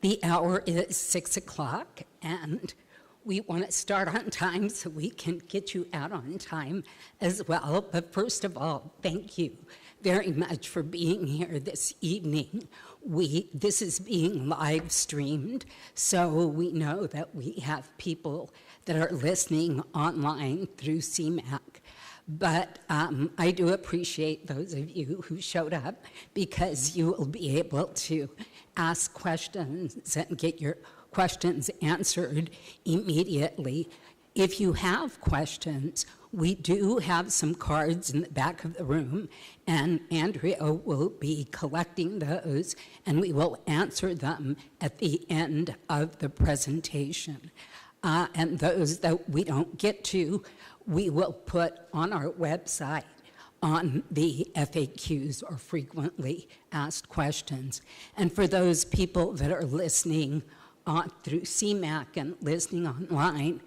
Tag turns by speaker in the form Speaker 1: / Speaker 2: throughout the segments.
Speaker 1: The hour is 6 o'clock, and we want to start on time so we can get you out on time as well. But first of all, thank you very much for being here this evening. This is being live streamed, so we know that we have people that are listening online through CMAC. But I do appreciate those of you who showed up, because you will be able to ask questions and get your questions answered immediately. If you have questions, we do have some cards in the back of the room, and Andrea will be collecting those, and we will answer them at the end of the presentation. And those that we don't get to, we will put on our website on the FAQs, or frequently asked questions. And for those people that are listening through CMAC and listening online,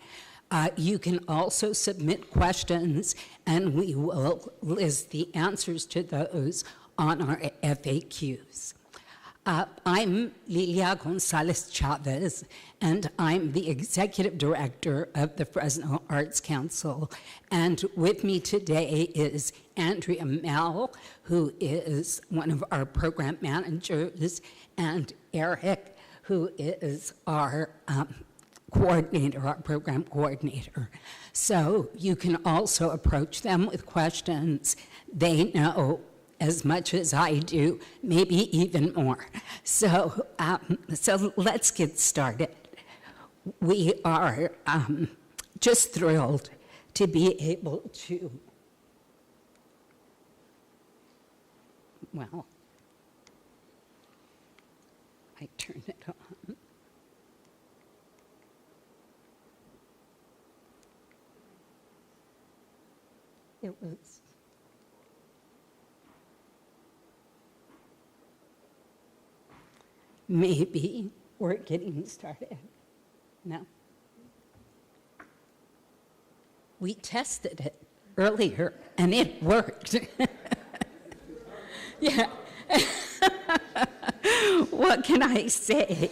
Speaker 1: you can also submit questions, and we will list the answers to those on our FAQs. I'm Lilia Gonzalez Chavez, and I'm the Executive Director of the Fresno Arts Council. And with me today is Andrea Mel, who is one of our program managers, and Eric, who is our coordinator, our program coordinator. So you can also approach them with questions. They know as much as I do, maybe even more. So let's get started. We are just thrilled to be able to, well, I turned it on. It was, maybe we're getting started. No. We tested it earlier, and it worked. Yeah. What can I say?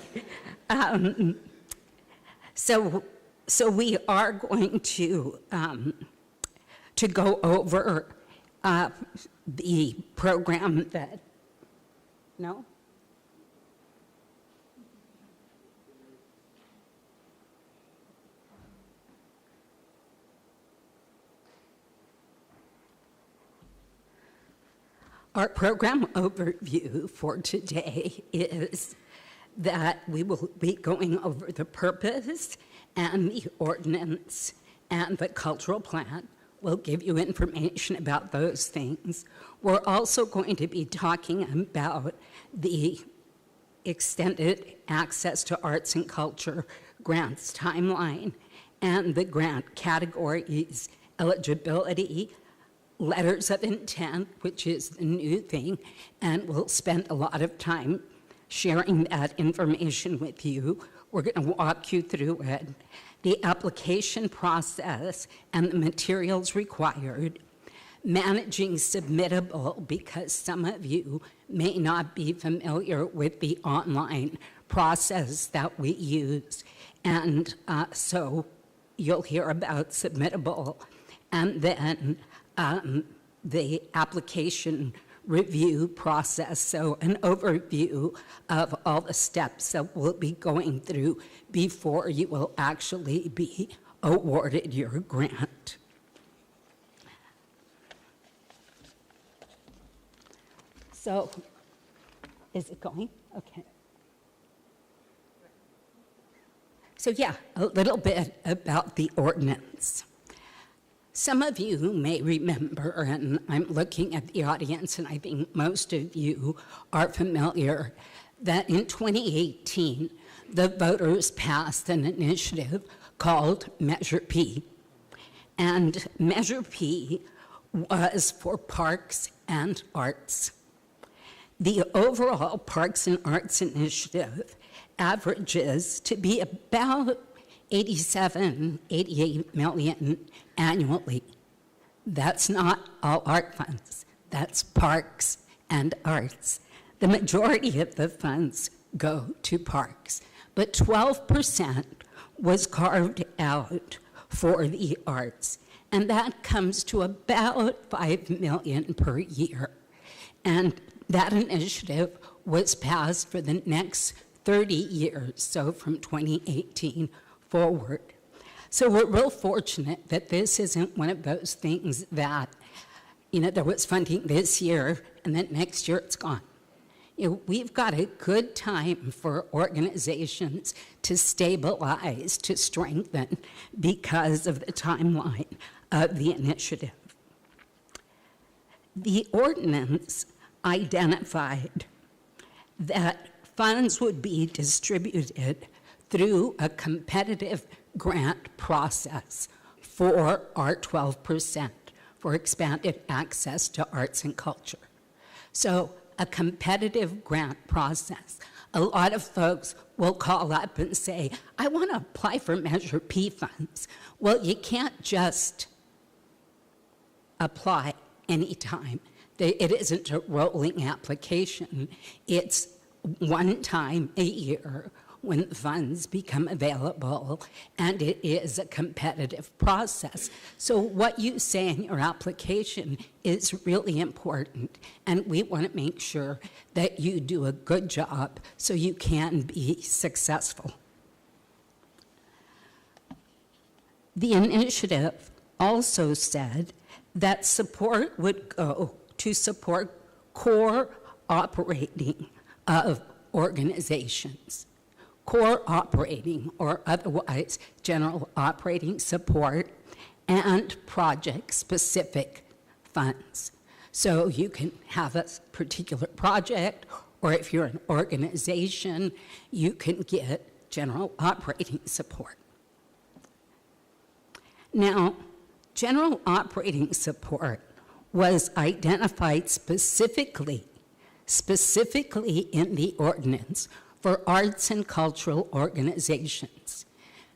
Speaker 1: So we are going to go over the program that, no? Our program overview for today is that we will be going over the purpose and the ordinance and the cultural plan. We'll give you information about those things. We're also going to be talking about the extended access to arts and culture grants timeline and the grant categories, eligibility, letters of intent, which is the new thing, and we'll spend a lot of time sharing that information with you. We're going to walk you through it. The application process and the materials required, managing submittable, because some of you may not be familiar with the online process that we use, and so you'll hear about submittable, and then the application review process, so an overview of all the steps that we'll be going through before you will actually be awarded your grant. So, is it going? Okay. So yeah, a little bit about the ordinance. Some of you may remember, and I'm looking at the audience, and I think most of you are familiar, that in 2018, the voters passed an initiative called Measure P. And Measure P was for parks and arts. The overall Parks and Arts Initiative averages to be about 87, 88 million annually. That's not all art funds. That's parks and arts. The majority of the funds go to parks, but 12% was carved out for the arts, and that comes to about $5 million per year. And that initiative was passed for the next 30 years, so from 2018 forward. So we're real fortunate that this isn't one of those things that, there was funding this year, and then next year it's gone. We've got a good time for organizations to stabilize, to strengthen, because of the timeline of the initiative. The ordinance identified that funds would be distributed through a competitive grant process for our 12%, for expanded access to arts and culture. So a competitive grant process. A lot of folks will call up and say, I want to apply for Measure P funds. Well, you can't just apply anytime. It isn't a rolling application. It's one time a year when the funds become available, and it is a competitive process. So what you say in your application is really important, and we want to make sure that you do a good job so you can be successful. The initiative also said that support would go to support core operating of organizations. Core operating, or otherwise general operating support, and project-specific funds. So you can have a particular project, or if you're an organization, you can get general operating support. Now, general operating support was identified specifically in the ordinance for arts and cultural organizations.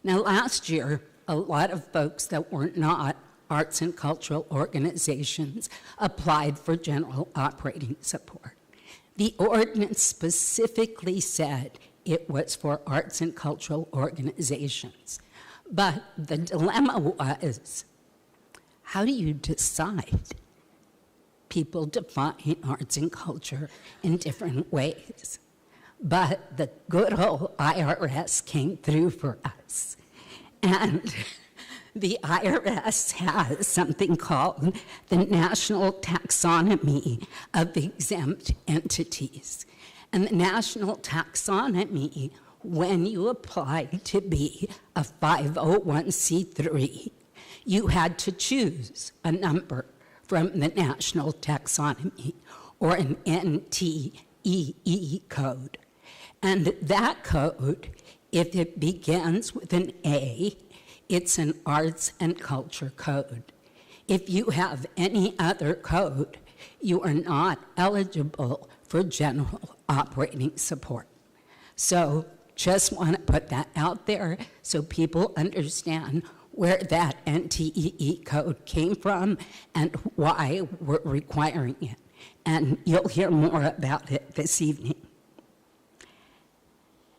Speaker 1: Now, last year, a lot of folks that were not arts and cultural organizations applied for general operating support. The ordinance specifically said it was for arts and cultural organizations. But the dilemma was, how do you decide? People define arts and culture in different ways. But the good old IRS came through for us. And the IRS has something called the National Taxonomy of Exempt Entities. And the National Taxonomy, when you applied to be a 501c3, you had to choose a number from the National Taxonomy, or an NTEE code. And that code, if it begins with an A, it's an arts and culture code. If you have any other code, you are not eligible for general operating support. So just want to put that out there so people understand where that NTEE code came from and why we're requiring it. And you'll hear more about it this evening.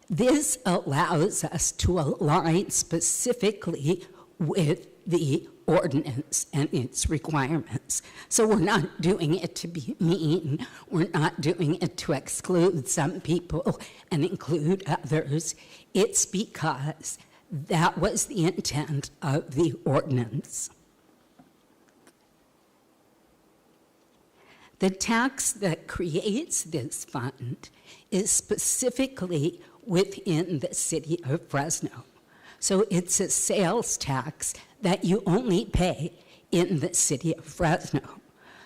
Speaker 1: This allows us to align specifically with the ordinance and its requirements. So we're not doing it to be mean. We're not doing it to exclude some people and include others. It's because that was the intent of the ordinance. The tax that creates this fund is specifically within the city of Fresno. So it's a sales tax that you only pay in the city of Fresno.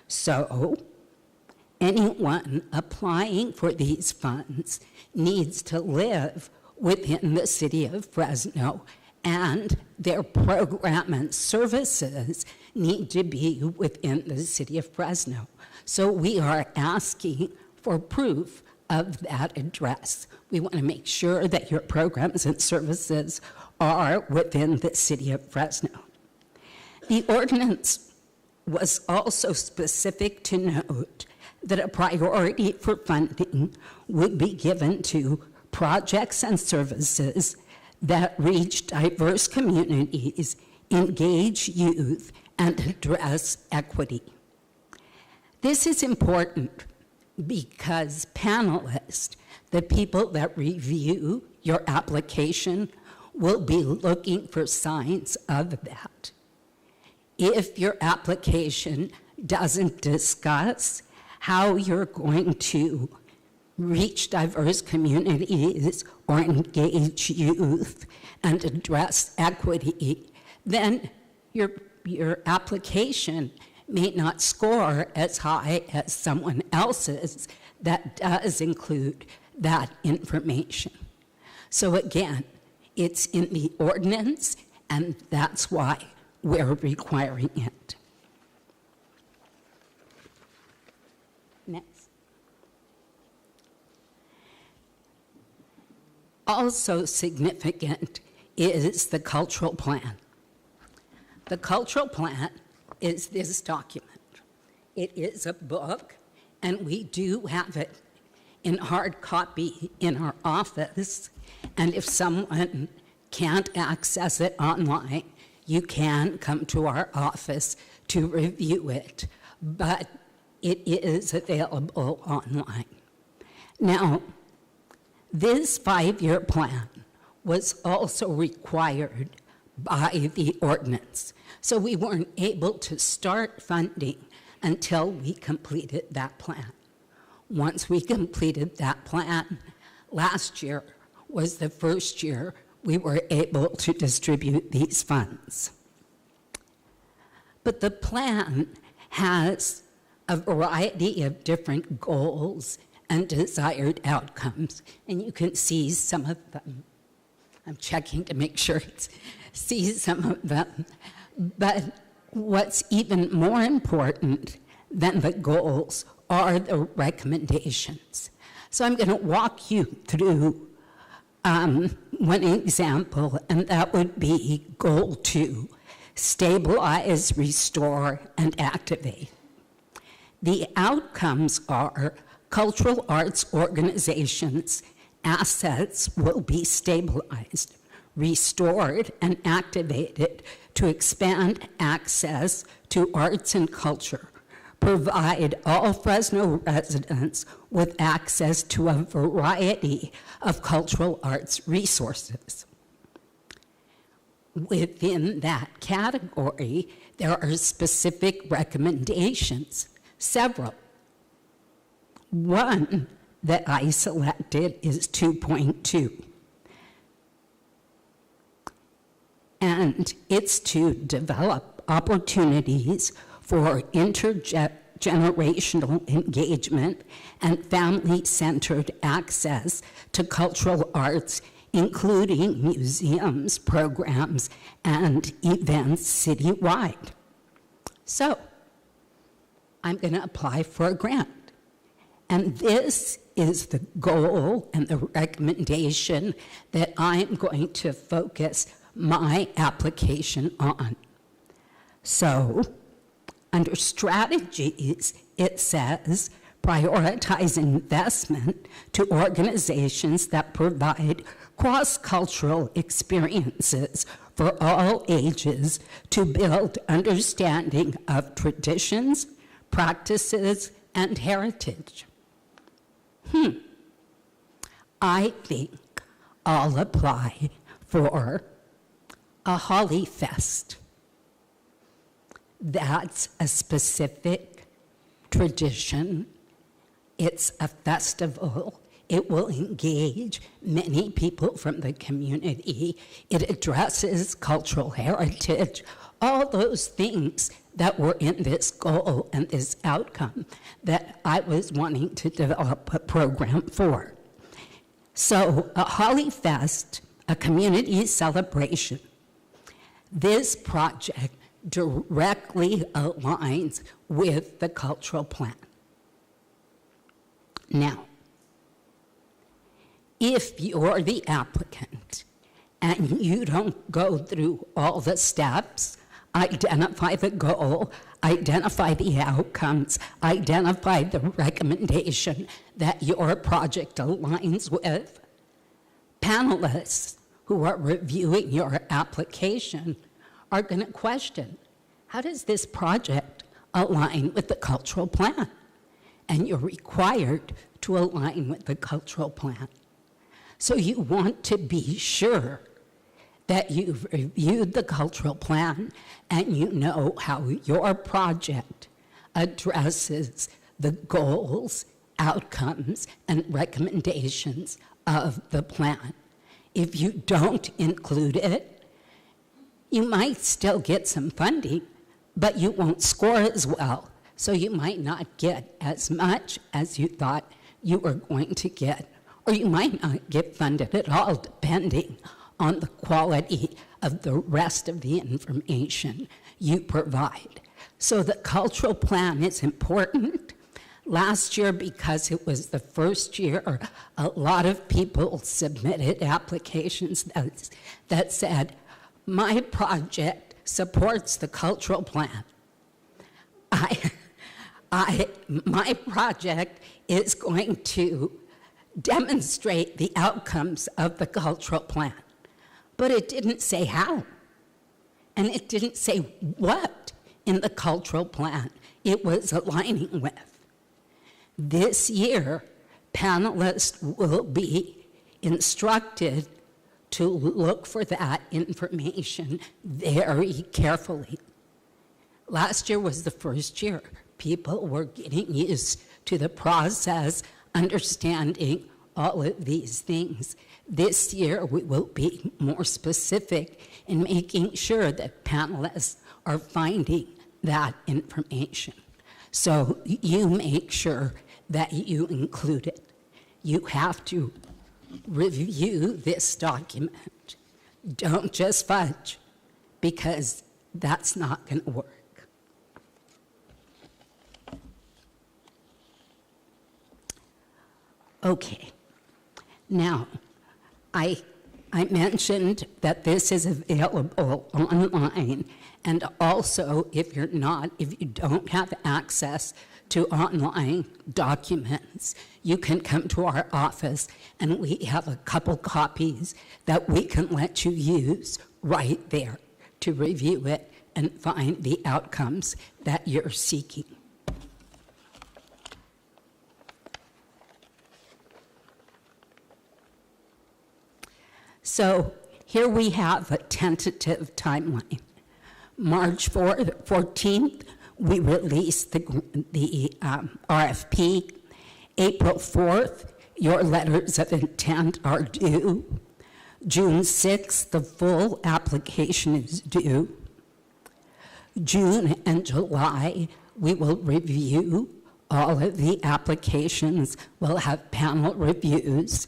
Speaker 1: So anyone applying for these funds needs to live within the city of Fresno, and their program and services need to be within the city of Fresno. So we are asking for proof of that address. We want to make sure that your programs and services are within the city of Fresno. The ordinance was also specific to note that a priority for funding would be given to projects and services that reach diverse communities, engage youth, and address equity. This is important because panelists, the people that review your application, will be looking for signs of that. If your application doesn't discuss how you're going to reach diverse communities or engage youth and address equity, then your application may not score as high as someone else's that does include that information. So again, it's in the ordinance, and that's why we're requiring it. Next. Also significant is the cultural plan. The cultural plan is this document. It is a book, and we do have it in hard copy in our office, and if someone can't access it online, you can come to our office to review it, but it is available online. Now, this 5-year plan was also required by the ordinance, so we weren't able to start funding until we completed that plan. Once we completed that plan, last year was the first year we were able to distribute these funds. But the plan has a variety of different goals and desired outcomes, and you can see some of them. I'm checking to make sure it's see some of them. But what's even more important than the goals are the recommendations. So I'm going to walk you through one example, and that would be Goal 2, stabilize, restore, and activate. The outcomes are cultural arts organizations' assets will be stabilized, restored, and activated to expand access to arts and culture, provide all Fresno residents with access to a variety of cultural arts resources. Within that category, there are specific recommendations, several. One that I selected is 2.2. And it's to develop opportunities for intergenerational engagement and family-centered access to cultural arts, including museums, programs, and events citywide. So, I'm going to apply for a grant. And this is the goal and the recommendation that I'm going to focus my application on. So, under strategies, it says prioritize investment to organizations that provide cross-cultural experiences for all ages to build understanding of traditions, practices, and heritage. I think I'll apply for a Holly Fest. That's a specific tradition. It's a festival. It will engage many people from the community. It addresses cultural heritage, all those things that were in this goal and this outcome that I was wanting to develop a program for. So a Holly Fest, a community celebration. This project directly aligns with the cultural plan. Now, if you're the applicant and you don't go through all the steps, identify the goal, identify the outcomes, identify the recommendation that your project aligns with, panelists who are reviewing your application are going to question, how does this project align with the cultural plan? And you're required to align with the cultural plan. So you want to be sure that you've reviewed the cultural plan and you know how your project addresses the goals, outcomes, and recommendations of the plan. If you don't include it, you might still get some funding, but you won't score as well. So you might not get as much as you thought you were going to get, or you might not get funded at all, depending on the quality of the rest of the information you provide. So the cultural plan is important. Last year, because it was the first year, a lot of people submitted applications that said, my project supports the cultural plan. My project is going to demonstrate the outcomes of the cultural plan. But it didn't say how. And it didn't say what in the cultural plan it was aligning with. This year, panelists will be instructed to look for that information very carefully. Last year was the first year. People were getting used to the process, understanding all of these things. This year, we will be more specific in making sure that panelists are finding that information. So you make sure that you include it. You have to review this document. Don't just fudge, because that's not going to work. Okay. Now, I mentioned that this is available online, and also if you don't have access to online documents, you can come to our office and we have a couple copies that we can let you use right there to review it and find the outcomes that you're seeking. So here we have a tentative timeline. March 14th, we released the RFP. April 4th, your letters of intent are due. June 6th, the full application is due. June and July, we will review all of the applications. We'll have panel reviews.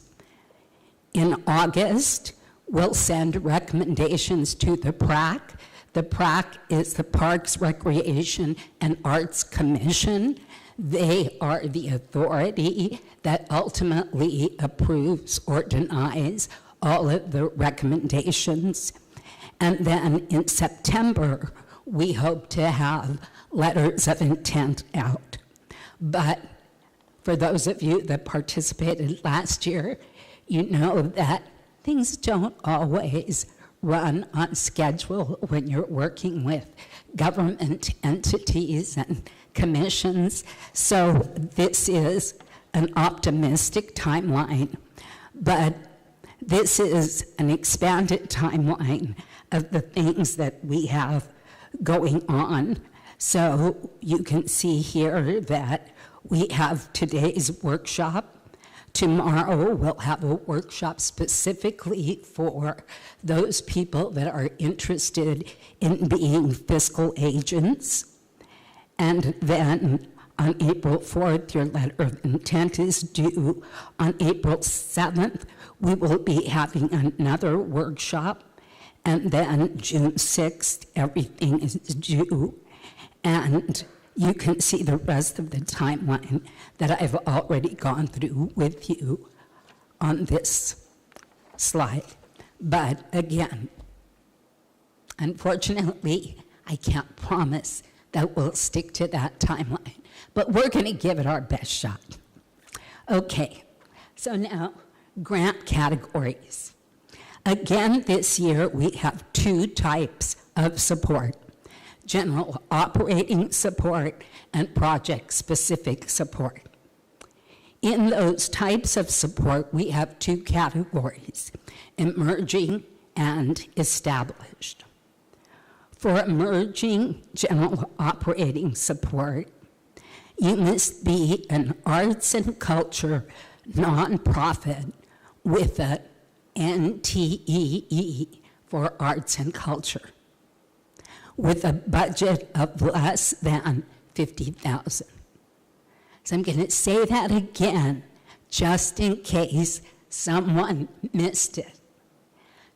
Speaker 1: In August, we'll send recommendations to the PRAC. The PRAC is the Parks, Recreation, and Arts Commission. They are the authority that ultimately approves or denies all of the recommendations. And then in September, we hope to have letters of intent out. But for those of you that participated last year, you know that things don't always run on schedule when you're working with government entities and commissions. So this is an optimistic timeline, but this is an expanded timeline of the things that we have going on. So you can see here that we have today's workshop. Tomorrow, we'll have a workshop specifically for those people that are interested in being fiscal agents. And then on April 4th, your letter of intent is due. On April 7th, we will be having another workshop. And then June 6th, everything is due. And you can see the rest of the timeline that I've already gone through with you on this slide. But again, unfortunately, I can't promise that we'll stick to that timeline, but we're going to give it our best shot. Okay, so now grant categories. Again, this year we have two types of support: general operating support and project-specific support. In those types of support, we have two categories: emerging and established. For emerging general operating support, you must be an arts and culture nonprofit with a NTEE for arts and culture, with a budget of less than $50,000. So I'm going to say that again, just in case someone missed it.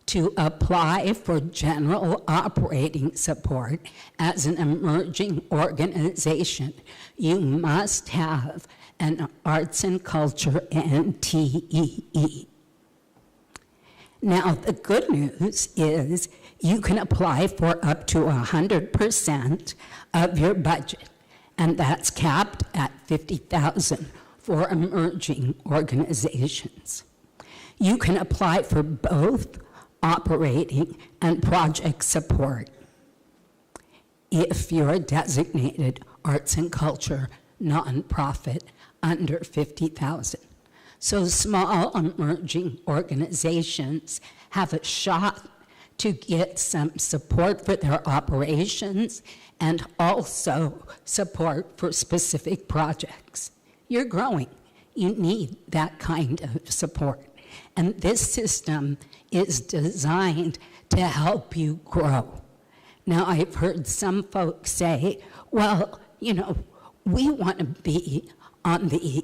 Speaker 1: To apply for general operating support as an emerging organization, you must have an arts and culture NTEE. Now, the good news is you can apply for up to 100% of your budget, and that's capped at $50,000 for emerging organizations. You can apply for both operating and project support if you're a designated arts and culture nonprofit under $50,000. So small emerging organizations have a shot to get some support for their operations and also support for specific projects. You're growing. You need that kind of support. And this system is designed to help you grow. Now, I've heard some folks say, well, we want to be on the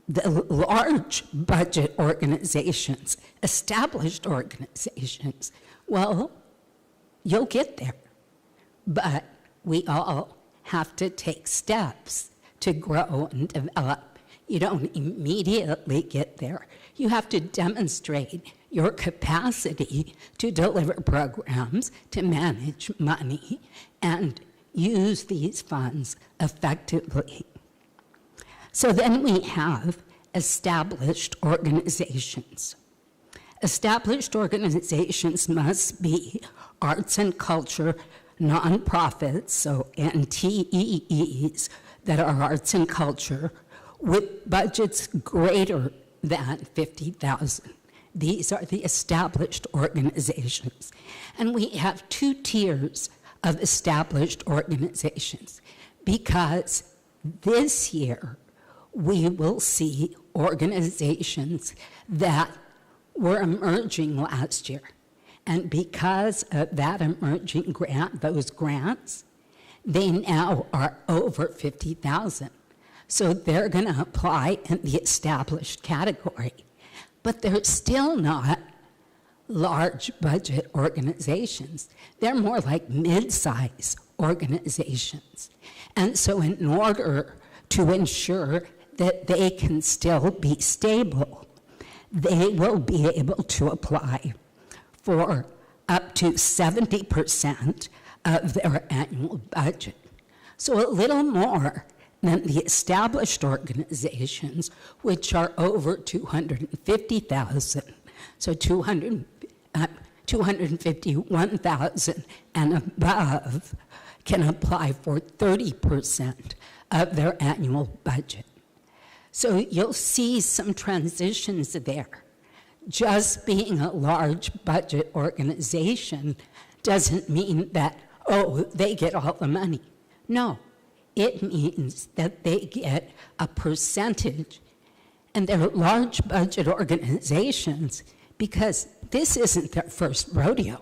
Speaker 1: large budget organizations, established organizations. Well, you'll get there. But we all have to take steps to grow and develop. You don't immediately get there. You have to demonstrate your capacity to deliver programs, to manage money, and use these funds effectively. So then we have established organizations. Established organizations must be arts and culture nonprofits, so NTEEs that are arts and culture, with budgets greater than $50,000. These are the established organizations. And we have two tiers of established organizations because this year we will see organizations that were emerging last year. And because of that emerging grant, those grants, they now are over $50,000. So they're going to apply in the established category. But they're still not large budget organizations. They're more like mid-size organizations. And so in order to ensure that they can still be stable, they will be able to apply for up to 70% of their annual budget. So a little more than the established organizations, which are over $250,000, so $251,000 and above can apply for 30% of their annual budget. So you'll see some transitions there. Just being a large budget organization doesn't mean that, they get all the money. No, it means that they get a percentage, and they're large budget organizations because this isn't their first rodeo.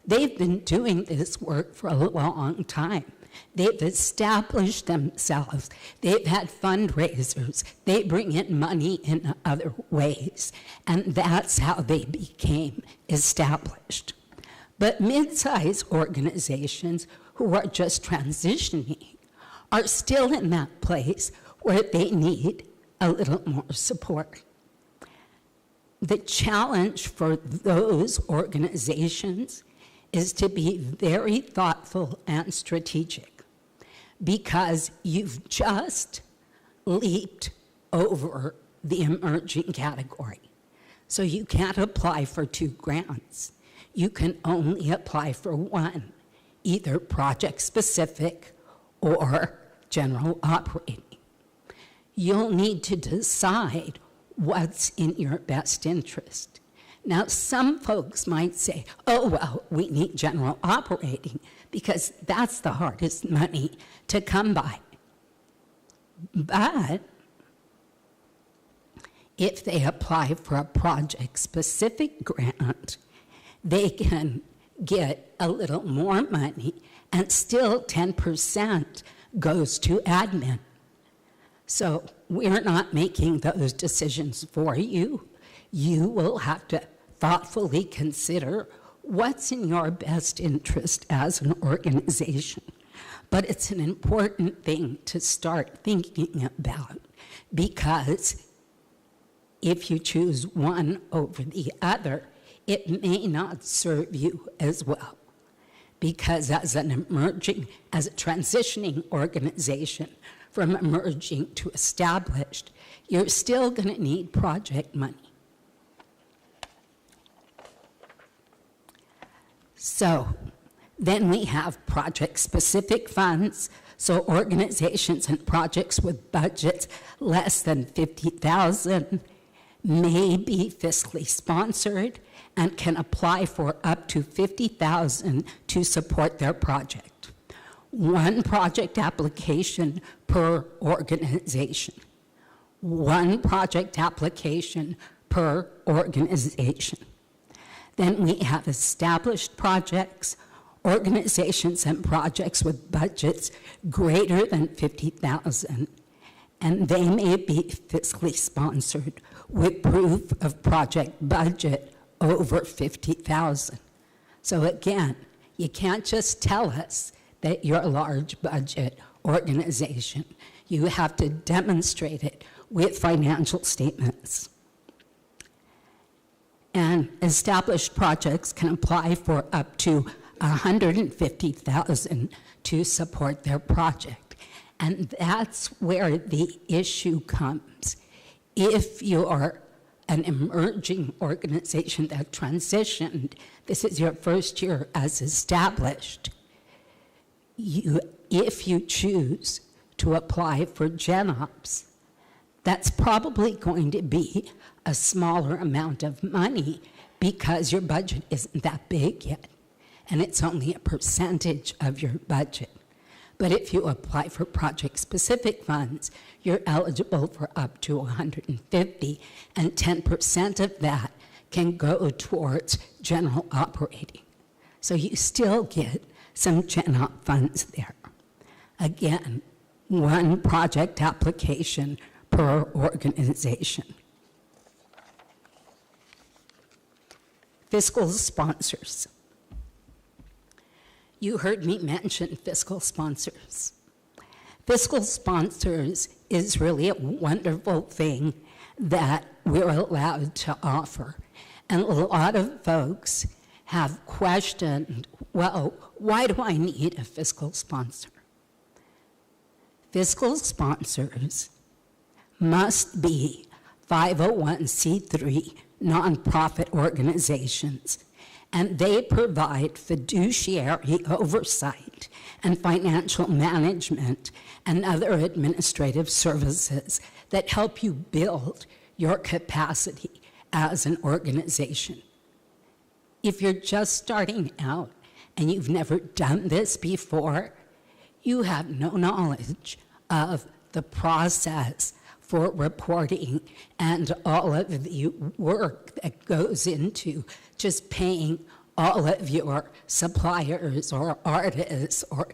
Speaker 1: They've been doing this work for a long time. They've established themselves. They've had fundraisers. They bring in money in other ways. And that's how they became established. But mid-sized organizations who are just transitioning are still in that place where they need a little more support. The challenge for those organizations is to be very thoughtful and strategic, because you've just leaped over the emerging category. So you can't apply for 2 grants. You can only apply for one, either project-specific or general operating. You'll need to decide what's in your best interest. Now, some folks might say, oh, well, we need general operating because that's the hardest money to come by. But if they apply for a project-specific grant, they can get a little more money, and still 10% goes to admin. So we're not making those decisions for you. You will have to thoughtfully consider what's in your best interest as an organization. But it's an important thing to start thinking about, because if you choose one over the other, it may not serve you as well. Because as a transitioning organization from emerging to established, you're still going to need project money. So then we have project-specific funds, so organizations and projects with budgets less than $50,000 may be fiscally sponsored and can apply for up to $50,000 to support their project. One project application per organization. One project application per organization. Then we have established projects, organizations and projects with budgets greater than $50,000, and they may be fiscally sponsored with proof of project budget over $50,000. So again, you can't just tell us that you're a large budget organization. You have to demonstrate it with financial statements. And established projects can apply for up to $150,000 to support their project. And that's where the issue comes. If you're an emerging organization that transitioned, this is your first year as established, if you choose to apply for GenOps, that's probably going to be a smaller amount of money because your budget isn't that big yet, and it's only a percentage of your budget. But if you apply for project-specific funds, you're eligible for up to $150,000, and 10% of that can go towards general operating. So you still get some GenOp funds there. Again, one project application per organization. Fiscal sponsors. You heard me mention fiscal sponsors. Fiscal sponsors is really a wonderful thing that we're allowed to offer. And a lot of folks have questioned, well, why do I need a fiscal sponsor? Fiscal sponsors must be 501c3 nonprofit organizations, and they provide fiduciary oversight and financial management and other administrative services that help you build your capacity as an organization. If you're just starting out and you've never done this before, you have no knowledge of the process for reporting and all of the work that goes into just paying all of your suppliers or artists or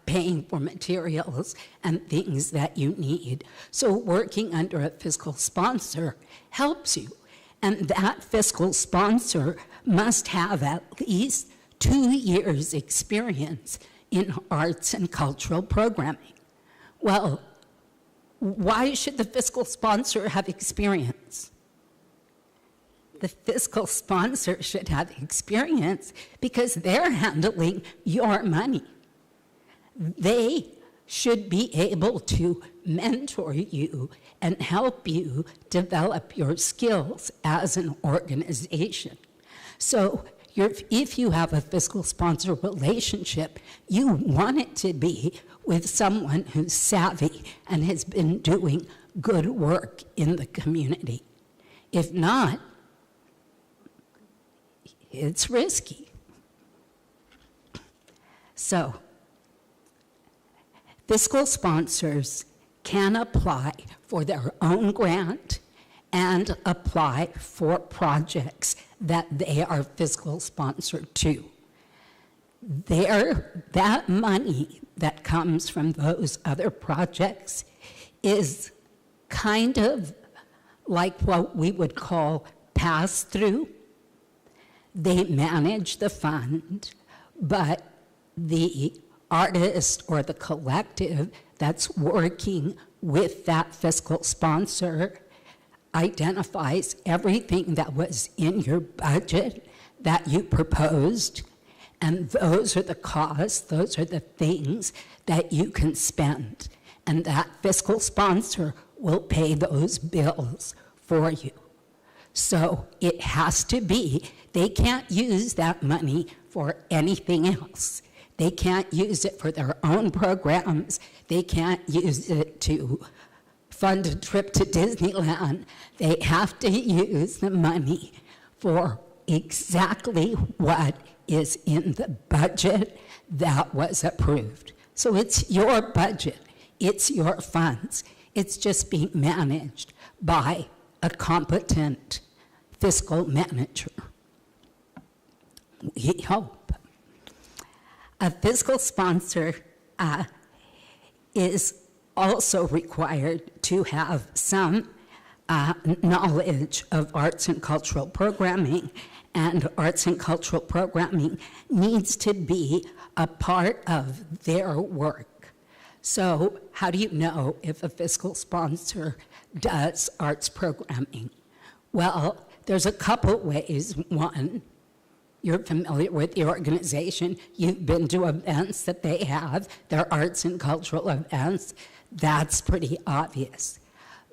Speaker 1: paying for materials and things that you need. So working under a fiscal sponsor helps you. And that fiscal sponsor must have at least 2 years experience in arts and cultural programming. Well, why should the fiscal sponsor have experience? The fiscal sponsor should have experience because they're handling your money. They should be able to mentor you and help you develop your skills as an organization. So if you have a fiscal sponsor relationship, you want it to be with someone who's savvy and has been doing good work in the community. If not, it's risky. So, fiscal sponsors can apply for their own grant and apply for projects that they are fiscal sponsored to. That money that comes from those other projects is kind of like what we would call pass-through. They manage the fund, but the artist or the collective that's working with that fiscal sponsor identifies everything that was in your budget that you proposed, and those are the costs, those are the things that you can spend, and that fiscal sponsor will pay those bills for you. So it has to be, they can't use that money for anything else. They can't use it for their own programs. They can't use it to fund a trip to Disneyland. They have to use the money for exactly what is in the budget that was approved. So it's your budget, it's your funds. It's just being managed by a competent fiscal manager. We hope. A fiscal sponsor is also required to have some knowledge of arts and cultural programming, and arts and cultural programming needs to be a part of their work. So how do you know if a fiscal sponsor does arts programming? Well, there's a couple ways. One, you're familiar with the organization. You've been to events that they have. They're arts and cultural events. That's pretty obvious.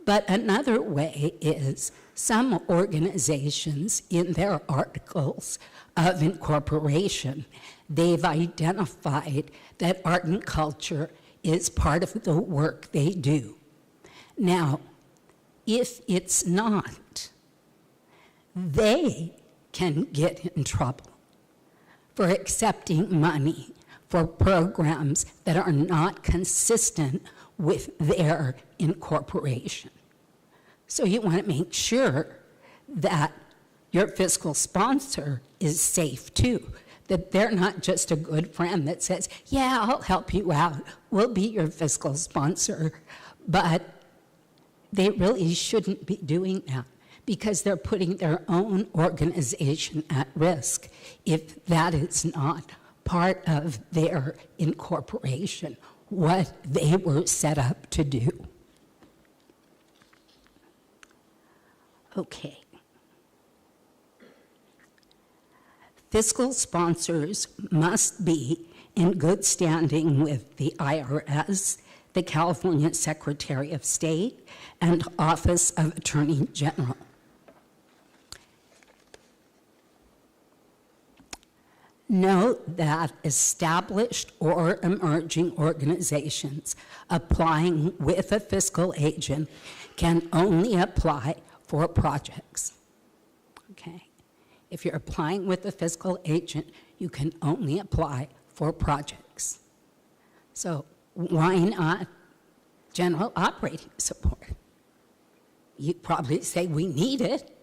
Speaker 1: But another way is some organizations in their articles of incorporation, they've identified that art and culture is part of the work they do. Now, if it's not, they can get in trouble for accepting money for programs that are not consistent with their incorporation. So you want to make sure that your fiscal sponsor is safe too, that they're not just a good friend that says, yeah, I'll help you out, we'll be your fiscal sponsor, but they really shouldn't be doing that because they're putting their own organization at risk if that is not part of their incorporation, what they were set up to do. Okay. Fiscal sponsors must be in good standing with the IRS, the California Secretary of State, and Office of Attorney General. Note that established or emerging organizations applying with a fiscal agent can only apply for projects. Okay? If you're applying with a fiscal agent, you can only apply for projects. So why not general operating support? You'd probably say we need it,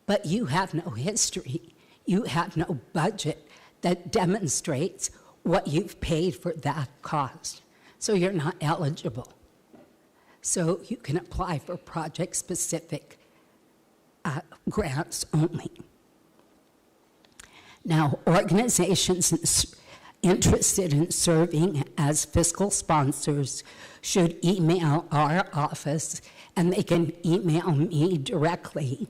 Speaker 1: but you have no history. You have no budget that demonstrates what you've paid for that cost. So you're not eligible. So you can apply for project-specific grants only. Now, organizations interested in serving as fiscal sponsors should email our office, and they can email me directly,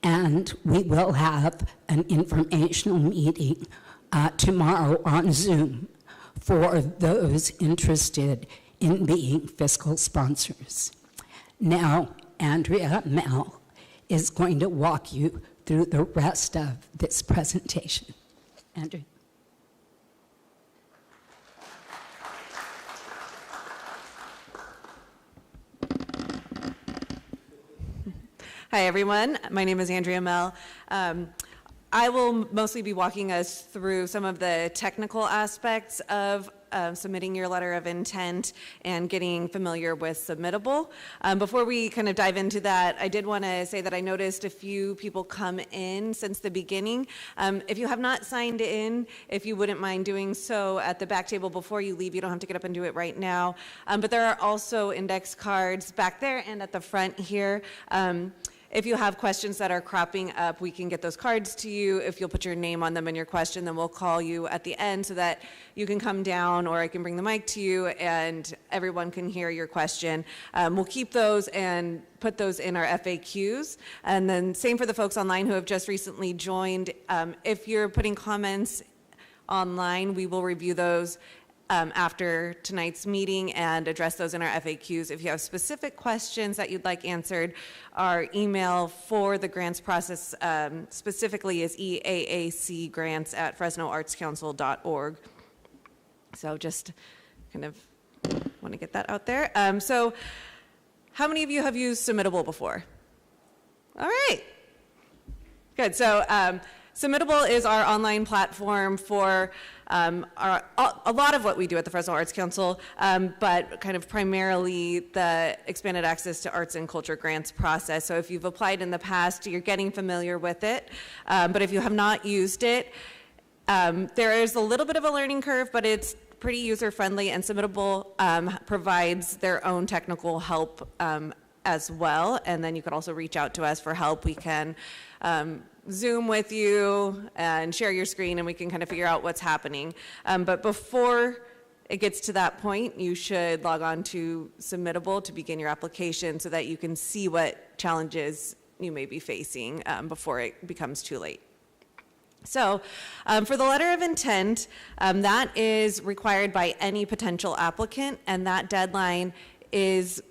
Speaker 1: and we will have an informational meeting tomorrow on Zoom for those interested in being fiscal sponsors. Now, Andrea Mel is going to walk you through the rest of this presentation. Andrea.
Speaker 2: Hi, everyone. My name is Andrea Mel. I will mostly be walking us through some of the technical aspects of submitting your letter of intent and getting familiar with Submittable. Before we kind of dive into that, I did want to say that I noticed a few people come in since the beginning. If you have not signed in, if you wouldn't mind doing so at the back table before you leave, you don't have to get up and do it right now. But there are also index cards back there and at the front here. If you have questions that are cropping up, we can get those cards to you. If you'll put your name on them and your question, then we'll call you at the end so that you can come down, or I can bring the mic to you and everyone can hear your question. We'll keep those and put those in our FAQs. And then same for the folks online who have just recently joined. If you're putting comments online, we will review those after tonight's meeting and address those in our FAQs. If you have specific questions that you'd like answered, our email for the grants process specifically is EAACgrants@FresnoArtsCouncil.org. So just kind of want to get that out there. So how many of you have used Submittable before? All right, good. So Submittable is our online platform for a lot of what we do at the Fresno Arts Council, but kind of primarily the expanded access to arts and culture grants process. So if you've applied in the past, you're getting familiar with it. But if you have not used it, there is a little bit of a learning curve, but it's pretty user-friendly, and Submittable provides their own technical help as well. And then you could also reach out to us for help. We can Zoom with you and share your screen, and we can kind of figure out what's happening. But before it gets to that point, you should log on to Submittable to begin your application so that you can see what challenges you may be facing before it becomes too late. So for the letter of intent, that is required by any potential applicant, and that deadline is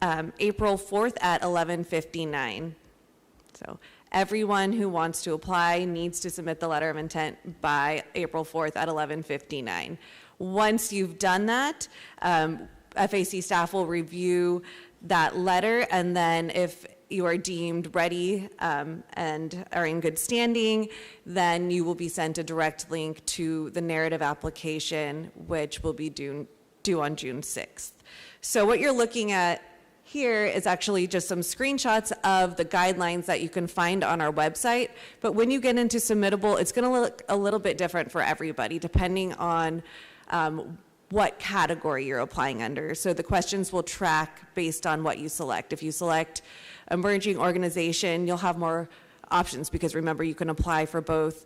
Speaker 2: April 4th at 11:59. So everyone who wants to apply needs to submit the letter of intent by April 4th at 11:59. Once you've done that, FAC staff will review that letter, and then if you are deemed ready and are in good standing, then you will be sent a direct link to the narrative application, which will be due on June 6th. So what you're looking at here is actually just some screenshots of the guidelines that you can find on our website. But when you get into Submittable, it's going to look a little bit different for everybody, depending on what category you're applying under. So the questions will track based on what you select. If you select emerging organization, you'll have more options, because remember, you can apply for both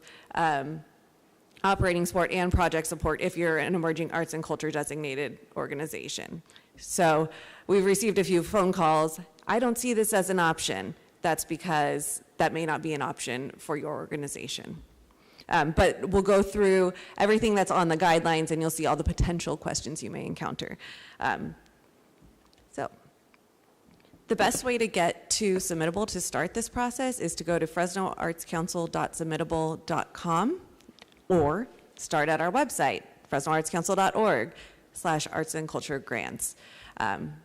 Speaker 2: operating support and project support if you're an emerging arts and culture designated organization. So we've received a few phone calls. I don't see this as an option. That's because that may not be an option for your organization. But we'll go through everything that's on the guidelines, and you'll see all the potential questions you may encounter. So the best way to get to Submittable to start this process is to go to fresnoartscouncil.submittable.com or start at our website, fresnoartscouncil.org/arts and culture grants.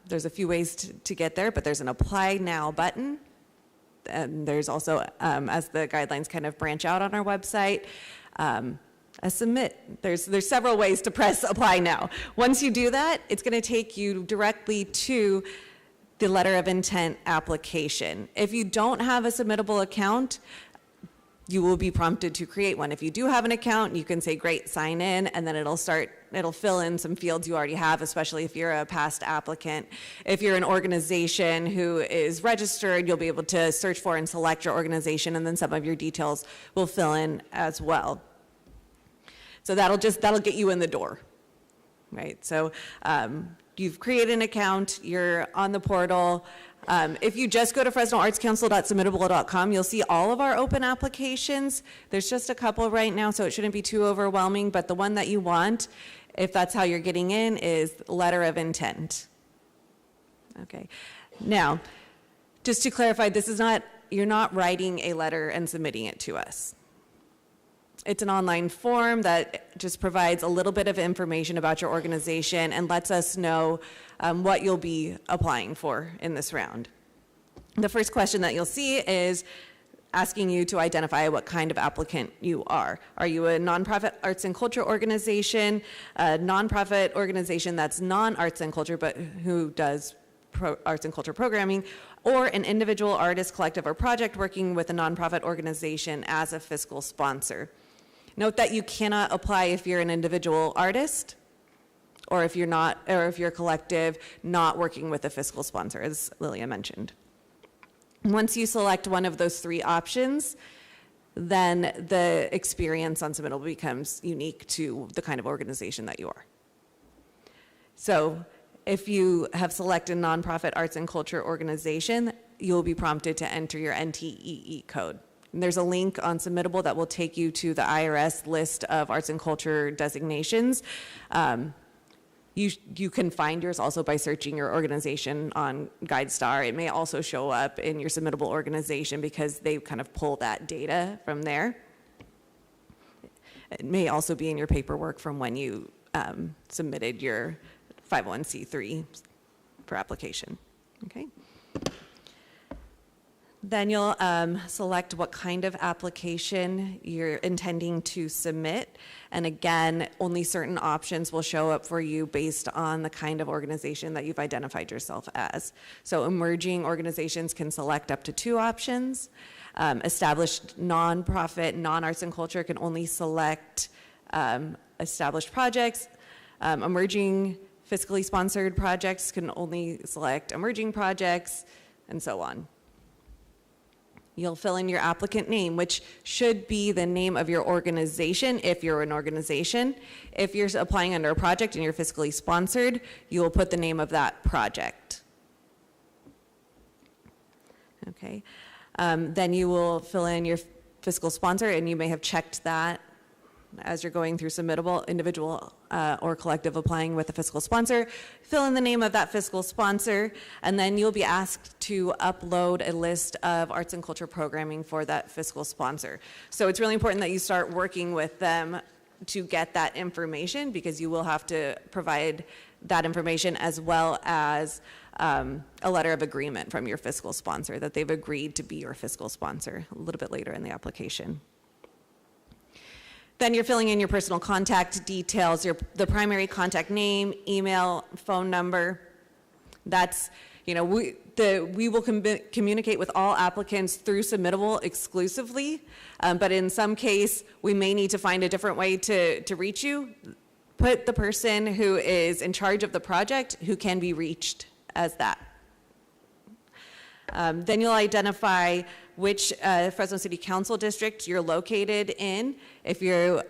Speaker 2: There's a few ways to get there, but there's an apply now button. And there's also, as the guidelines kind of branch out on our website, a submit. There's several ways to press apply now. Once you do that, it's going to take you directly to the letter of intent application. If you don't have a Submittable account, you will be prompted to create one. If you do have an account, you can say, great, sign in, and then it'll fill in some fields you already have, especially if you're a past applicant. If you're an organization who is registered, you'll be able to search for and select your organization, and then some of your details will fill in as well. So that'll get you in the door, right? So you've created an account, you're on the portal. If you just go to fresnoartscouncil.submittable.com, you'll see all of our open applications. There's just a couple right now, so it shouldn't be too overwhelming, but the one that you want if that's how you're getting in, is letter of intent. Okay. Now, just to clarify, you're not writing a letter and submitting it to us. It's an online form that just provides a little bit of information about your organization and lets us know what you'll be applying for in this round. The first question that you'll see is asking you to identify what kind of applicant you are. Are you a nonprofit arts and culture organization, a nonprofit organization that's non-arts and culture but who does arts and culture programming, or an individual artist, collective, or project working with a nonprofit organization as a fiscal sponsor? Note that you cannot apply if you're an individual artist or if you're a collective not working with a fiscal sponsor, as Lilia mentioned. Once you select one of those three options, then the experience on submittal becomes unique to the kind of organization that you are. So if you have selected nonprofit arts and culture organization, you'll be prompted to enter your NTEE code. And there's a link on Submittable that will take you to the IRS list of arts and culture designations. You can find yours also by searching your organization on GuideStar. It may also show up in your Submittable organization because they kind of pull that data from there. It may also be in your paperwork from when you submitted your 501c3 for application. Okay. Then you'll select what kind of application you're intending to submit. And again, only certain options will show up for you based on the kind of organization that you've identified yourself as. So emerging organizations can select up to 2 options. Established nonprofit, non-arts and culture can only select established projects. Emerging fiscally sponsored projects can only select emerging projects, and so on. You'll fill in your applicant name, which should be the name of your organization if you're an organization. If you're applying under a project and you're fiscally sponsored, you will put the name of that project. Okay. Then you will fill in your fiscal sponsor, and you may have checked that as you're going through Submittable, individual or collective applying with a fiscal sponsor. Fill in the name of that fiscal sponsor, and then you'll be asked to upload a list of arts and culture programming for that fiscal sponsor. So it's really important that you start working with them to get that information, because you will have to provide that information as well as a letter of agreement from your fiscal sponsor that they've agreed to be your fiscal sponsor a little bit later in the application. Then you're filling in your personal contact details, the primary contact name, email, phone number. That's, we will communicate with all applicants through Submittable exclusively, but in some case, we may need to find a different way to reach you. Put the person who is in charge of the project who can be reached as that. Then you'll identify which Fresno City Council district you're located in. If you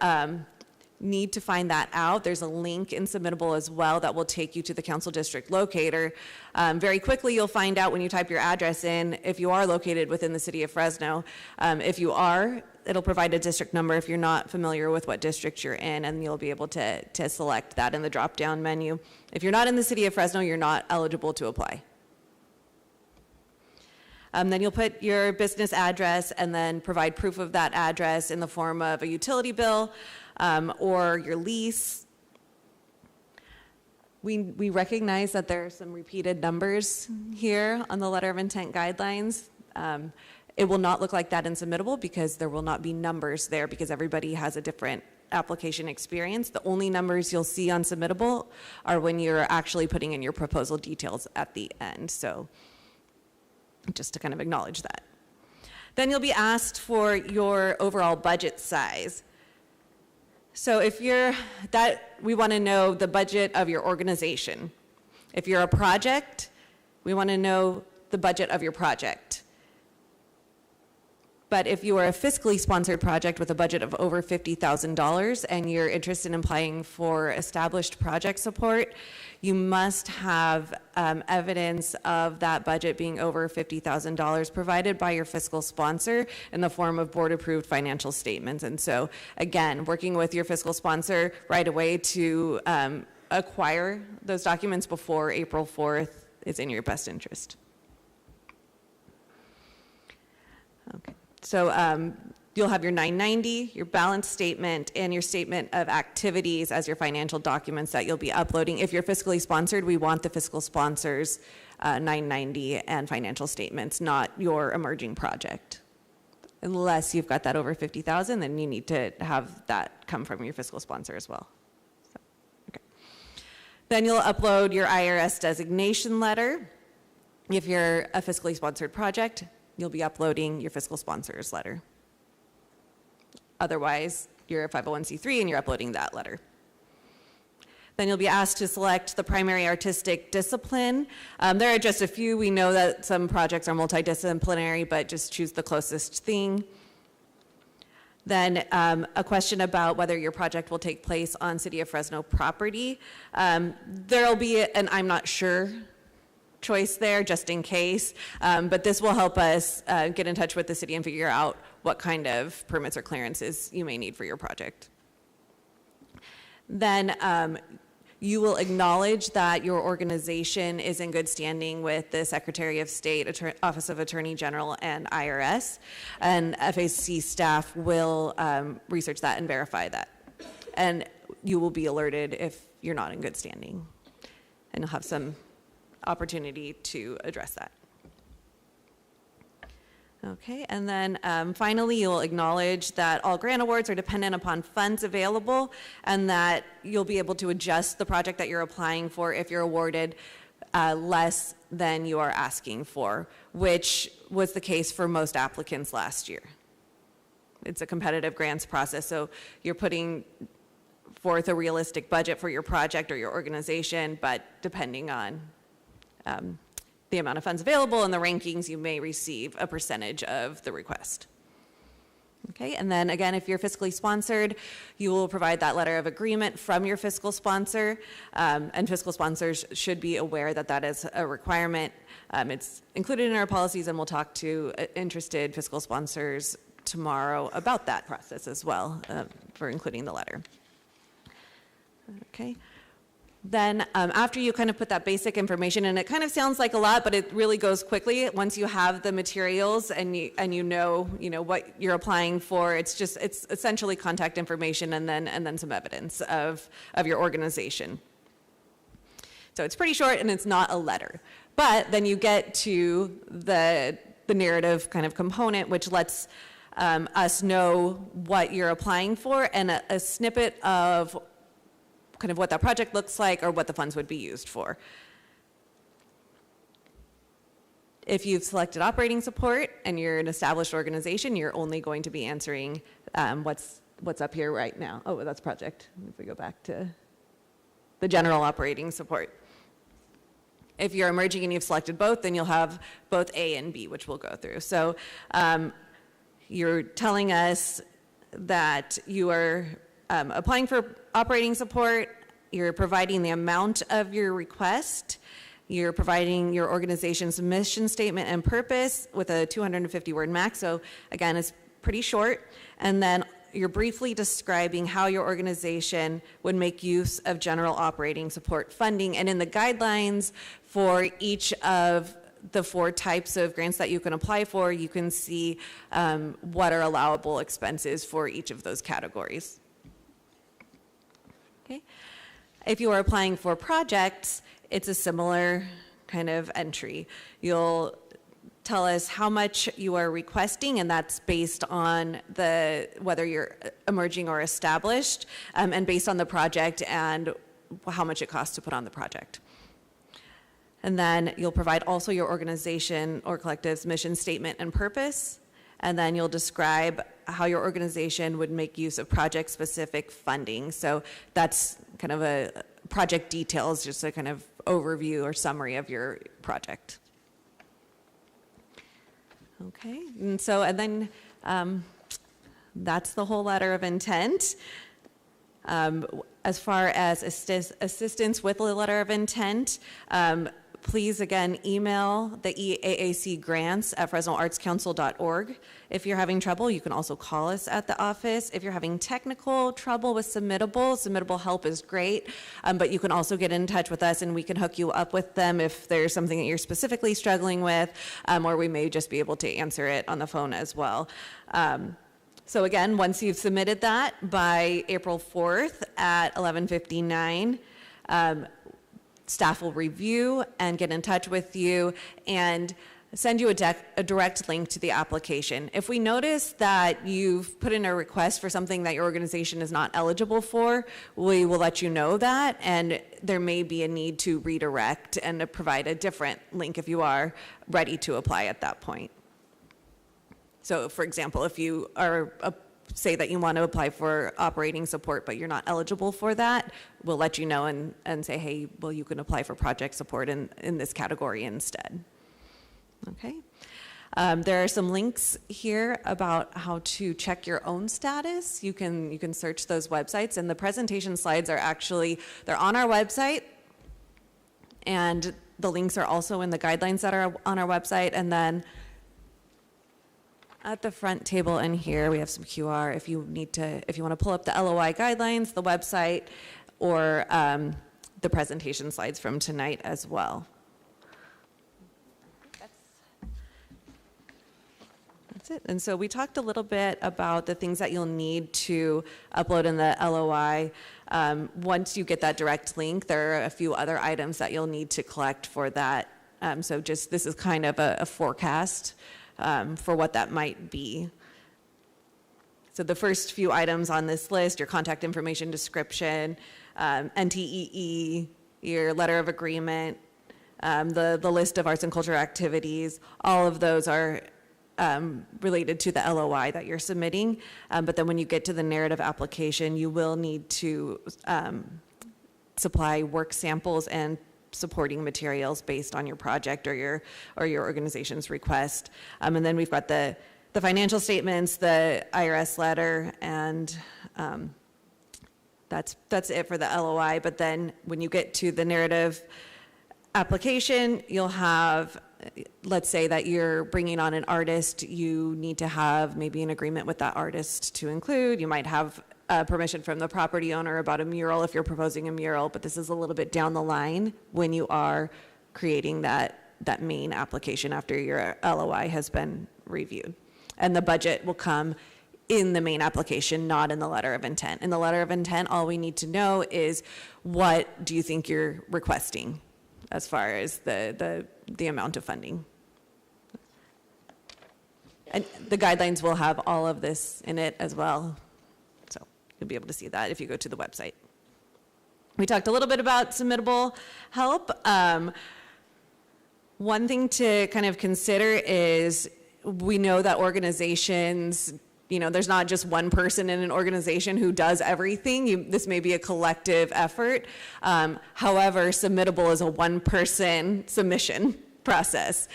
Speaker 2: need to find that out, there's a link in Submittable as well that will take you to the council district locator. Very quickly, you'll find out when you type your address in if you are located within the city of Fresno. If you are, it'll provide a district number if you're not familiar with what district you're in, and you'll be able to select that in the drop-down menu. If you're not in the city of Fresno, you're not eligible to apply. Then you'll put your business address and then provide proof of that address in the form of a utility bill or your lease. We recognize that there are some repeated numbers here on the letter of intent guidelines. It will not look like that in Submittable because there will not be numbers there because everybody has a different application experience. The only numbers you'll see on Submittable are when you're actually putting in your proposal details at the end. So just to kind of acknowledge that. Then you'll be asked for your overall budget size. So we want to know the budget of your organization. If you're a project, we want to know the budget of your project. But if you are a fiscally sponsored project with a budget of over $50,000 and you're interested in applying for established project support, you must have evidence of that budget being over $50,000 provided by your fiscal sponsor in the form of board-approved financial statements. And so, again, working with your fiscal sponsor right away to acquire those documents before April 4th is in your best interest. Okay. So you'll have your 990, your balance statement, and your statement of activities as your financial documents that you'll be uploading. If you're fiscally sponsored, we want the fiscal sponsor's 990 and financial statements, not your emerging project. Unless you've got that over 50,000, then you need to have that come from your fiscal sponsor as well. So, okay. Then you'll upload your IRS designation letter. If you're a fiscally sponsored project, you'll be uploading your fiscal sponsor's letter. Otherwise, you're a 501c3 and you're uploading that letter. Then you'll be asked to select the primary artistic discipline. There are just a few. We know that some projects are multidisciplinary, but just choose the closest thing. Then a question about whether your project will take place on City of Fresno property. There'll be an I'm not sure choice there just in case, but this will help us get in touch with the city and figure out what kind of permits or clearances you may need for your project. Then you will acknowledge that your organization is in good standing with the Secretary of State, Office of Attorney General, and IRS, and FAC staff will research that and verify that. And you will be alerted if you're not in good standing, and you'll have some opportunity to address that. Okay, and then finally, you'll acknowledge that all grant awards are dependent upon funds available and that you'll be able to adjust the project that you're applying for if you're awarded less than you are asking for, which was the case for most applicants last year. It's a competitive grants process, so you're putting forth a realistic budget for your project or your organization, but depending on the amount of funds available and the rankings, you may receive a percentage of the request. Okay, and then again, if you're fiscally sponsored, you will provide that letter of agreement from your fiscal sponsor, and fiscal sponsors should be aware that that is a requirement. It's included in our policies, and we'll talk to interested fiscal sponsors tomorrow about that process as well, for including the letter. Okay. Then after you kind of put that basic information, and it kind of sounds like a lot, but it really goes quickly once you have the materials and you know what you're applying for. It's essentially contact information and then some evidence of your organization. So it's pretty short and it's not a letter. But then you get to the narrative kind of component, which lets us know what you're applying for and a snippet of kind of what that project looks like or what the funds would be used for. If you've selected operating support and you're an established organization, you're only going to be answering what's up here right now. Oh, that's project. If we go back to the general operating support. If you're emerging and you've selected both, then you'll have both A and B, which we'll go through. So you're telling us that you are applying for operating support, you're providing the amount of your request, you're providing your organization's mission statement and purpose with a 250-word max, so again, it's pretty short, and then you're briefly describing how your organization would make use of general operating support funding, and in the guidelines for each of the 4 types of grants that you can apply for, you can see what are allowable expenses for each of those categories. Okay. If you are applying for projects, it's a similar kind of entry. You'll tell us how much you are requesting, and that's based on whether you're emerging or established, and based on the project and how much it costs to put on the project. And then you'll provide also your organization or collective's mission statement and purpose. And then you'll describe how your organization would make use of project-specific funding. So that's kind of a project details, just a kind of overview or summary of your project. Okay, and then That's the whole letter of intent. As far as assistance with the letter of intent, please, again, email the EAAC grants at fresnoartscouncil.org. If you're having trouble, you can also call us at the office. If you're having technical trouble with submittable help is great, but you can also get in touch with us and we can hook you up with them if there's something that you're specifically struggling with, or we may just be able to answer it on the phone as well. So again, once you've submitted that by April 4th at 11:59, staff will review and get in touch with you and send you a direct link to the application. If we notice that you've put in a request for something that your organization is not eligible for, we will let you know that, and there may be a need to redirect and to provide a different link if you are ready to apply at that point. So for example, if you are say that you want to apply for operating support, but you're not eligible for that, we'll let you know and say, hey, well, you can apply for project support in this category instead. Okay. There are some links here about how to check your own status. You can search those websites, and the presentation slides are they're on our website, and the links are also in the guidelines that are on our website, and then at the front table in here, we have some QR if you want to pull up the LOI guidelines, the website, or the presentation slides from tonight as well. That's it. And so we talked a little bit about the things that you'll need to upload in the LOI. Once you get that direct link, there are a few other items that you'll need to collect for that. So this is kind of a forecast for what that might be. So the first few items on this list, your contact information description, NTEE, your letter of agreement, the list of arts and culture activities, all of those are related to the LOI that you're submitting. But then when you get to the narrative application, you will need to supply work samples and supporting materials based on your project or your organization's request. And then we've got the financial statements, the IRS letter, and that's it for the LOI. But then when you get to the narrative application, you'll have, let's say that you're bringing on an artist, you need to have maybe an agreement with that artist to include. You might have permission from the property owner about a mural if you're proposing a mural, but this is a little bit down the line when you are creating that main application after your LOI has been reviewed. And the budget will come in the main application, not in the letter of intent. In the letter of intent, all we need to know is what do you think you're requesting as far as the amount of funding. And the guidelines will have all of this in it as well. So you'll be able to see that if you go to the website. We talked a little bit about submittable help. One thing to kind of consider is we know that organizations, there's not just one person in an organization who does everything. This may be a collective effort. However, submittable is a one-person submission process.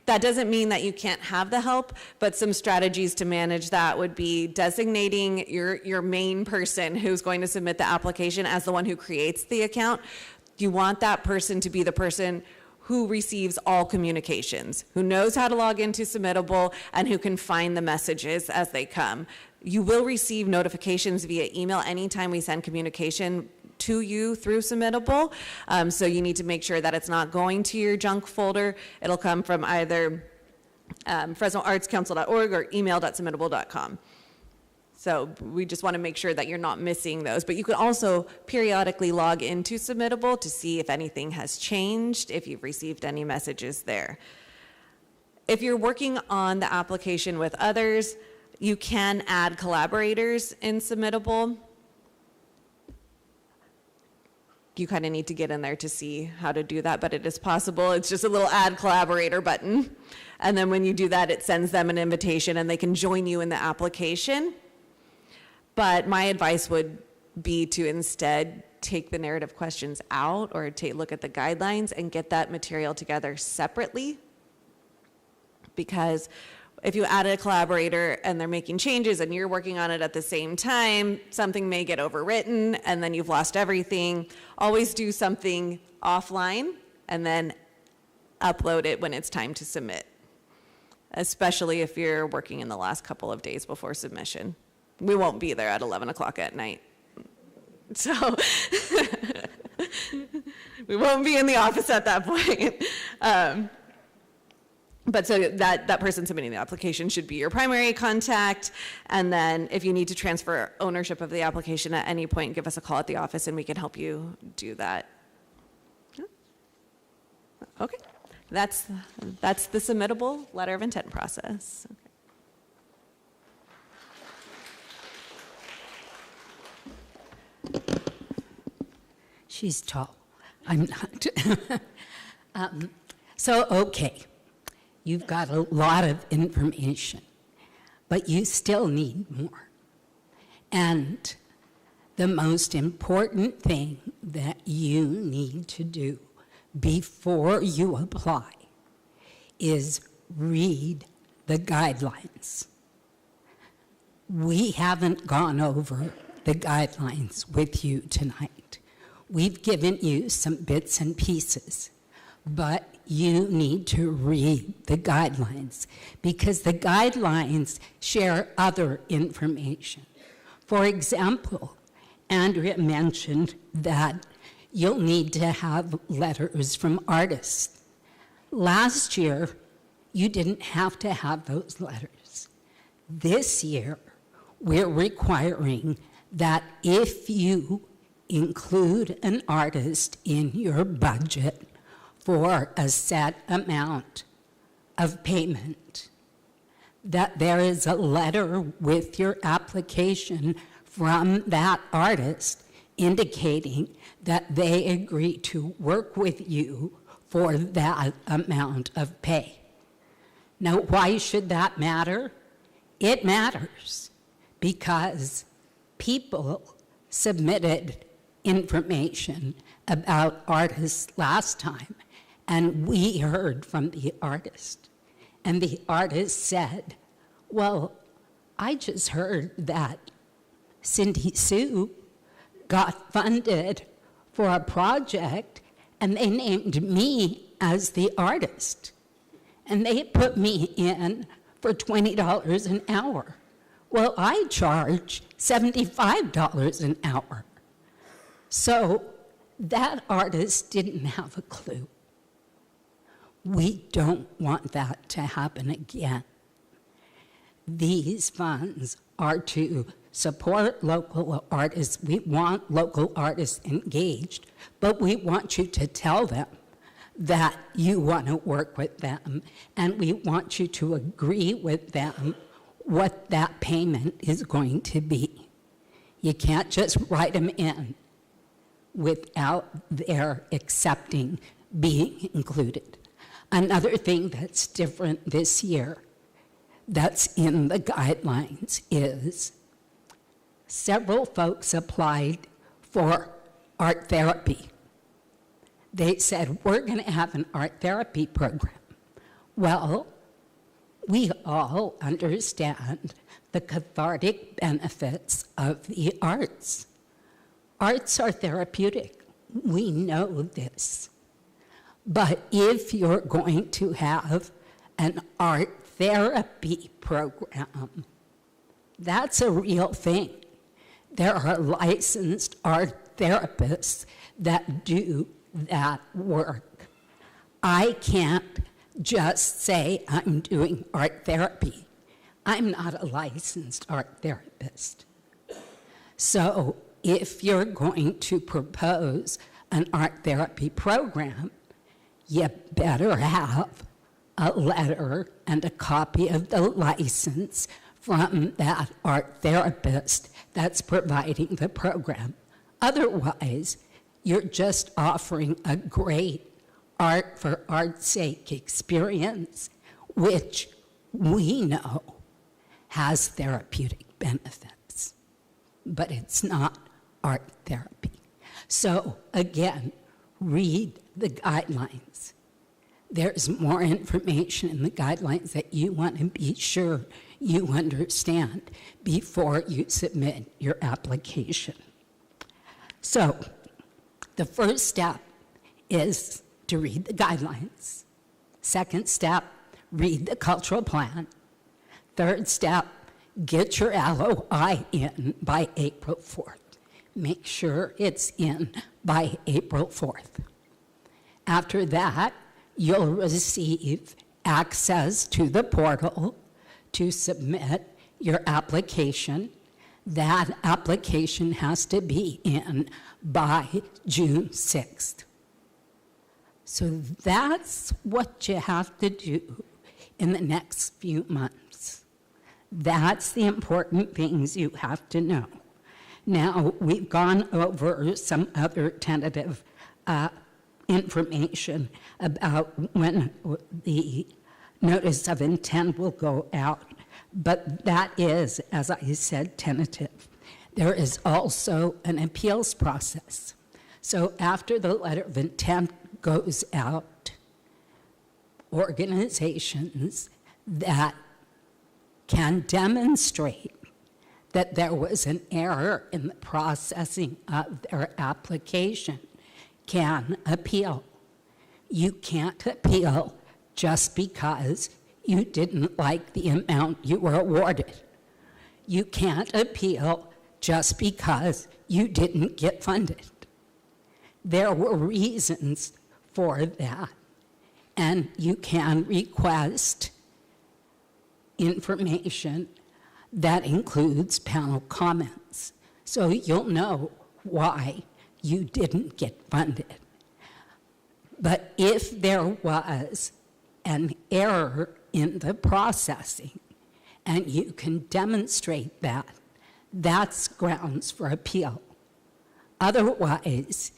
Speaker 2: That doesn't mean that you can't have the help, but some strategies to manage that would be designating your main person who's going to submit the application as the one who creates the account. You want that person to be the person who receives all communications, who knows how to log into Submittable, and who can find the messages as they come. You will receive notifications via email anytime we send communication to you through Submittable. So you need to make sure that it's not going to your junk folder. It'll come from either fresnoartscouncil.org or email.submittable.com. So we just want to make sure that you're not missing those. But you can also periodically log into Submittable to see if anything has changed, if you've received any messages there. If you're working on the application with others, you can add collaborators in Submittable. You kind of need to get in there to see how to do that, but it is possible. It's just a little add collaborator button. And then when you do that, it sends them an invitation and they can join you in the application. But my advice would be to instead take the narrative questions out or look at the guidelines and get that material together separately, because if you add a collaborator and they're making changes and you're working on it at the same time, something may get overwritten and then you've lost everything. Always do something offline and then upload it when it's time to submit, especially if you're working in the last couple of days before submission. We won't be there at 11 o'clock at night. So we won't be in the office at that point. But so that person submitting the application should be your primary contact. And then if you need to transfer ownership of the application at any point, give us a call at the office and we can help you do that. Okay, that's the submittable letter of intent process. Okay.
Speaker 1: She's tall. I'm not. Okay. You've got a lot of information, but you still need more. And the most important thing that you need to do before you apply is read the guidelines. We haven't gone over the guidelines with you tonight. We've given you some bits and pieces, but you need to read the guidelines because the guidelines share other information. For example, Andrea mentioned that you'll need to have letters from artists. Last year, you didn't have to have those letters. This year, we're requiring that if you include an artist in your budget for a set amount of payment, that there is a letter with your application from that artist indicating that they agree to work with you for that amount of pay. Now, why should that matter? It matters because people submitted information about artists last time, and we heard from the artist. And the artist said, well, I just heard that Cindy Sue got funded for a project, and they named me as the artist. And they put me in for $20 an hour. Well, I charge $75 an hour. So that artist didn't have a clue. We don't want that to happen again. These funds are to support local artists. We want local artists engaged, but we want you to tell them that you want to work with them, and we want you to agree with them what that payment is going to be. You can't just write them in without their accepting being included. Another thing that's different this year that's in the guidelines is several folks applied for art therapy. They said, we're going to have an art therapy program. Well, we all understand the cathartic benefits of the arts. Arts are therapeutic. We know this. But if you're going to have an art therapy program, that's a real thing. There are licensed art therapists that do that work. I can't just say I'm doing art therapy. I'm not a licensed art therapist. So if you're going to propose an art therapy program, you better have a letter and a copy of the license from that art therapist that's providing the program. Otherwise, you're just offering a great art for art's sake experience, which we know has therapeutic benefits, but it's not art therapy. So again, read the guidelines. there's more information in the guidelines that you want to be sure you understand before you submit your application. So, the first step is to read the guidelines. Second step, read the cultural plan. Third step, get your LOI in by April 4th. Make sure it's in by April 4th. After that, you'll receive access to the portal to submit your application. That application has to be in by June 6th. So that's what you have to do in the next few months. That's the important things you have to know. Now, we've gone over some other tentative information about when the notice of intent will go out, but that is, as I said, tentative. There is also an appeals process. So after the letter of intent goes out, organizations that can demonstrate that there was an error in the processing of their application can appeal. You can't appeal just because you didn't like the amount you were awarded. You can't appeal just because you didn't get funded. There were reasons for that, and you can request information that includes panel comments, so you'll know why you didn't get funded. But if there was an error in the processing and you can demonstrate that, that's grounds for appeal. Otherwise,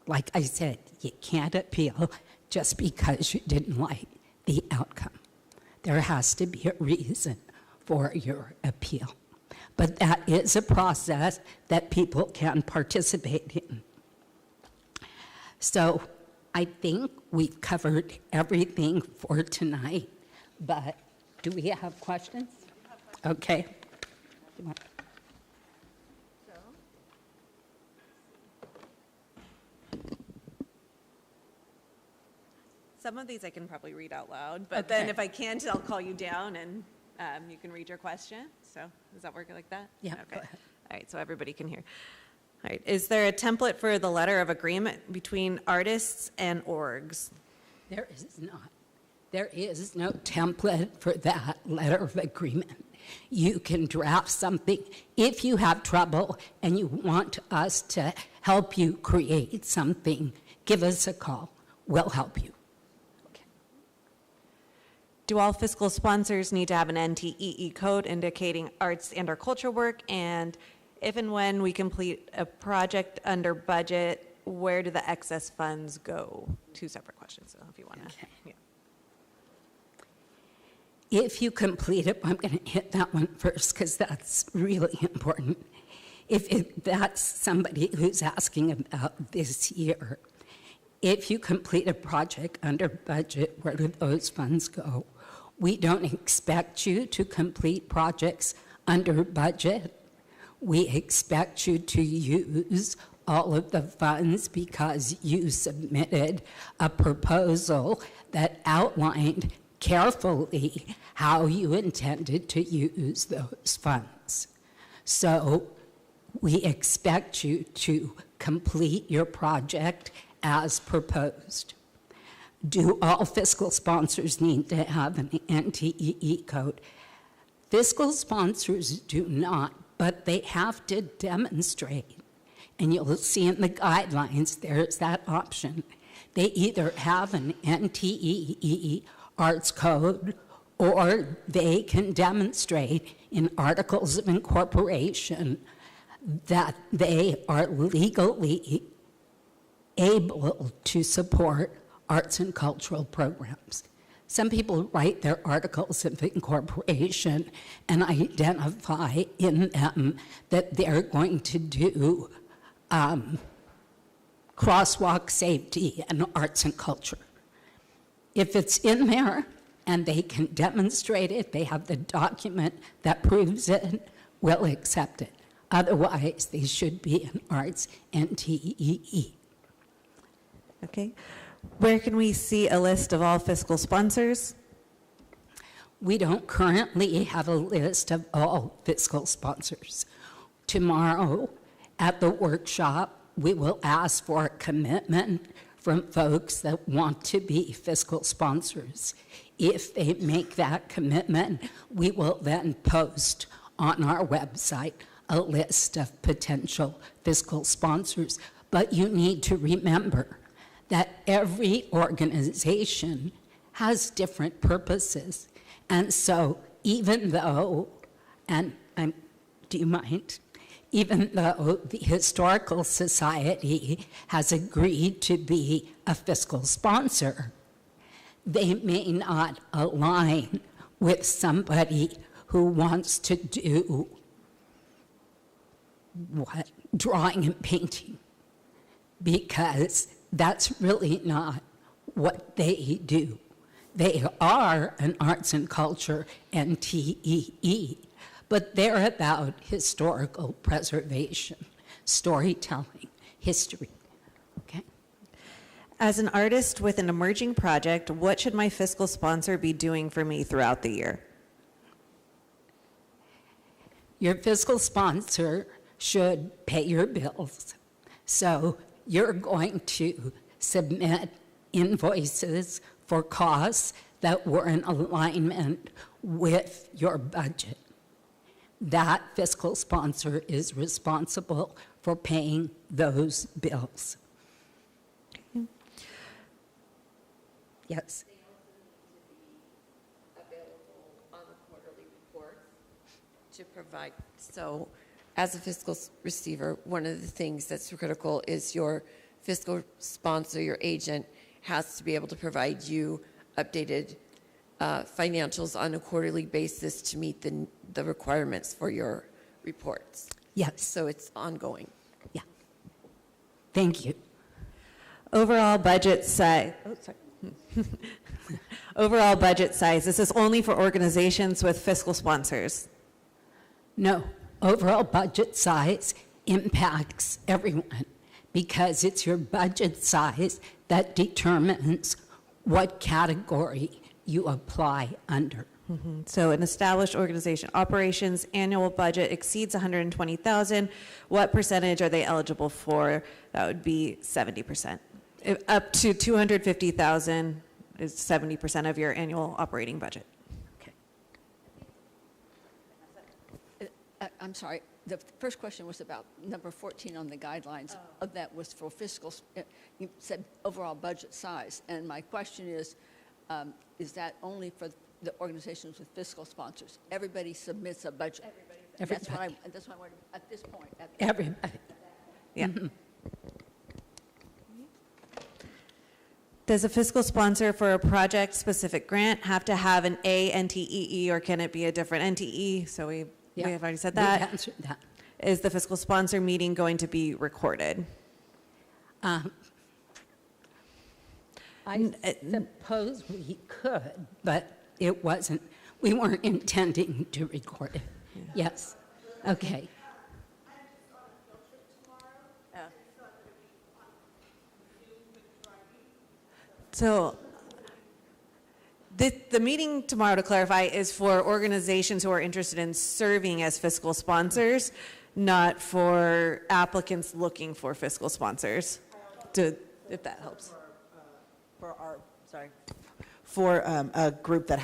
Speaker 1: like I said, you can't appeal just because you didn't like the outcome. There has to be a reason for your appeal. But that is a process that people can participate in. So I think we've covered everything for tonight, but do we have questions? Okay.
Speaker 2: Some of these I can probably read out loud, but then if I can't, I'll call you down and you can read your question. So does that work like that?
Speaker 1: Yeah,
Speaker 2: Okay.
Speaker 1: go ahead.
Speaker 2: All right, so everybody can hear. All right, is there a template for the letter of agreement between artists and orgs?
Speaker 1: There is not. There is no template for that letter of agreement. You can draft something. If you have trouble and you want us to help you create something, give us a call. We'll help you.
Speaker 2: Do all fiscal sponsors need to have an NTEE code indicating arts and or culture work? And if and when we complete a project under budget, where do the excess funds go? Two separate questions, so if you want to.
Speaker 1: Okay.
Speaker 2: Yeah.
Speaker 1: If you complete it, I'm going to hit that one first because that's really important. If that's somebody who's asking about this year, if you complete a project under budget, where do those funds go? We don't expect you to complete projects under budget. We expect you to use all of the funds because you submitted a proposal that outlined carefully how you intended to use those funds. So we expect you to complete your project as proposed. Do all fiscal sponsors need to have an NTEE code? Fiscal sponsors do not, but they have to demonstrate. And you'll see in the guidelines, there's that option. They either have an NTEE arts code, or they can demonstrate in articles of incorporation that they are legally able to support arts and cultural programs. Some people write their articles of incorporation and identify in them that they're going to do crosswalk, safety, and arts and culture. If it's in there and they can demonstrate it, they have the document that proves it, we'll accept it. Otherwise, they should be an arts NTEE.
Speaker 2: Okay. Where can we see a list of all fiscal sponsors?
Speaker 1: We don't currently have a list of all fiscal sponsors. Tomorrow at the workshop, we will ask for a commitment from folks that want to be fiscal sponsors. If they make that commitment, we will then post on our website a list of potential fiscal sponsors. But you need to remember that every organization has different purposes. And so even though, do you mind? Even though the Historical Society has agreed to be a fiscal sponsor, they may not align with somebody who wants to do what? Drawing and painting, because that's really not what they do. They are an arts and culture NTEE, but they're about historical preservation, storytelling, history. Okay?
Speaker 2: As an artist with an emerging project, what should my fiscal sponsor be doing for me throughout the year?
Speaker 1: Your fiscal sponsor should pay your bills. So you're going to submit invoices for costs that were in alignment with your budget. That fiscal sponsor is responsible for paying those bills.
Speaker 2: Okay.
Speaker 1: Yes.
Speaker 3: They also need to be available on the quarterly reports to provide. So as a fiscal receiver, one of the things that's critical is your fiscal sponsor, your agent, has to be able to provide you updated financials on a quarterly basis to meet the requirements for your reports.
Speaker 1: Yes.
Speaker 3: So it's ongoing.
Speaker 1: Yeah. Thank you.
Speaker 2: Overall budget size. Oh, sorry. Overall budget size. This is only for organizations with fiscal sponsors.
Speaker 1: No, overall budget size impacts everyone because it's your budget size that determines what category you apply under.
Speaker 2: Mm-hmm. So an established organization operations annual budget exceeds 120,000. What percentage are they eligible for? That would be 70%. Up to 250,000 is 70% of your annual operating budget.
Speaker 4: I'm sorry, the first question was about number 14 on the guidelines. Of that was for fiscal, you said overall budget size. And my question is that only for the organizations with fiscal sponsors? Everybody submits a budget.
Speaker 1: Everybody.
Speaker 4: That's what I wanted, at this point.
Speaker 1: Everybody.
Speaker 2: Yeah. Mm-hmm. Does a fiscal sponsor for a project-specific grant have to have an A NTEE, or can it be a different NTE? So we have already said that.
Speaker 1: We answered that.
Speaker 2: Is the fiscal sponsor meeting going to be recorded?
Speaker 1: I suppose we could, but it wasn't. We weren't intending to record it. Yeah. Yes. Okay.
Speaker 2: So the meeting tomorrow, to clarify, is for organizations who are interested in serving as fiscal sponsors, not for applicants looking for fiscal sponsors, if that helps.
Speaker 5: For a group that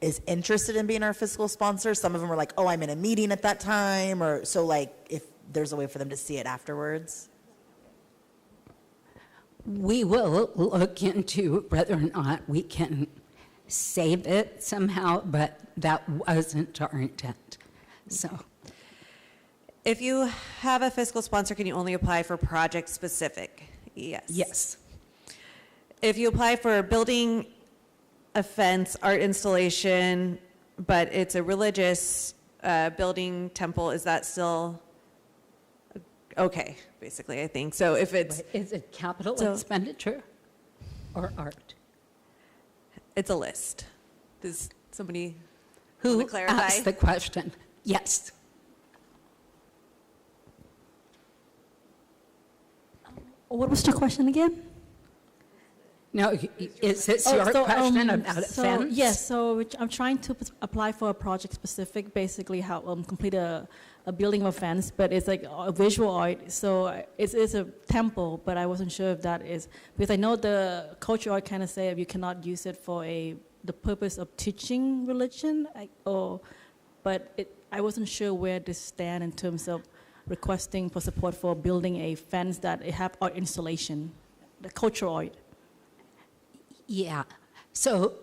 Speaker 5: is interested in being our fiscal sponsor. Some of them are like, oh, I'm in a meeting at that time, or so like if there's a way for them to see it afterwards.
Speaker 1: We will look into whether or not we can save it somehow, but that wasn't our intent. So,
Speaker 2: if you have a fiscal sponsor, can you only apply for project specific? Yes.
Speaker 1: yes.
Speaker 2: If you apply for a building, a fence, art installation, but it's a religious building, temple, is that still okay, basically, I think. So if it's...
Speaker 1: Is it capital expenditure or art?
Speaker 2: It's a list. Does somebody
Speaker 1: Who
Speaker 2: want to clarify?
Speaker 1: asked the question? Yes.
Speaker 6: What was your question again?
Speaker 1: No, is this your question about a fence?
Speaker 6: Yes, so I'm trying to apply for a project specific, basically how complete a building of a fence, but it's like a visual art. So it's a temple, but I wasn't sure if that is, because I know the culture art kind of say you cannot use it for the purpose of teaching religion, but I wasn't sure where this stand in terms of requesting for support for building a fence that it have art installation, the cultural art.
Speaker 1: Yeah. So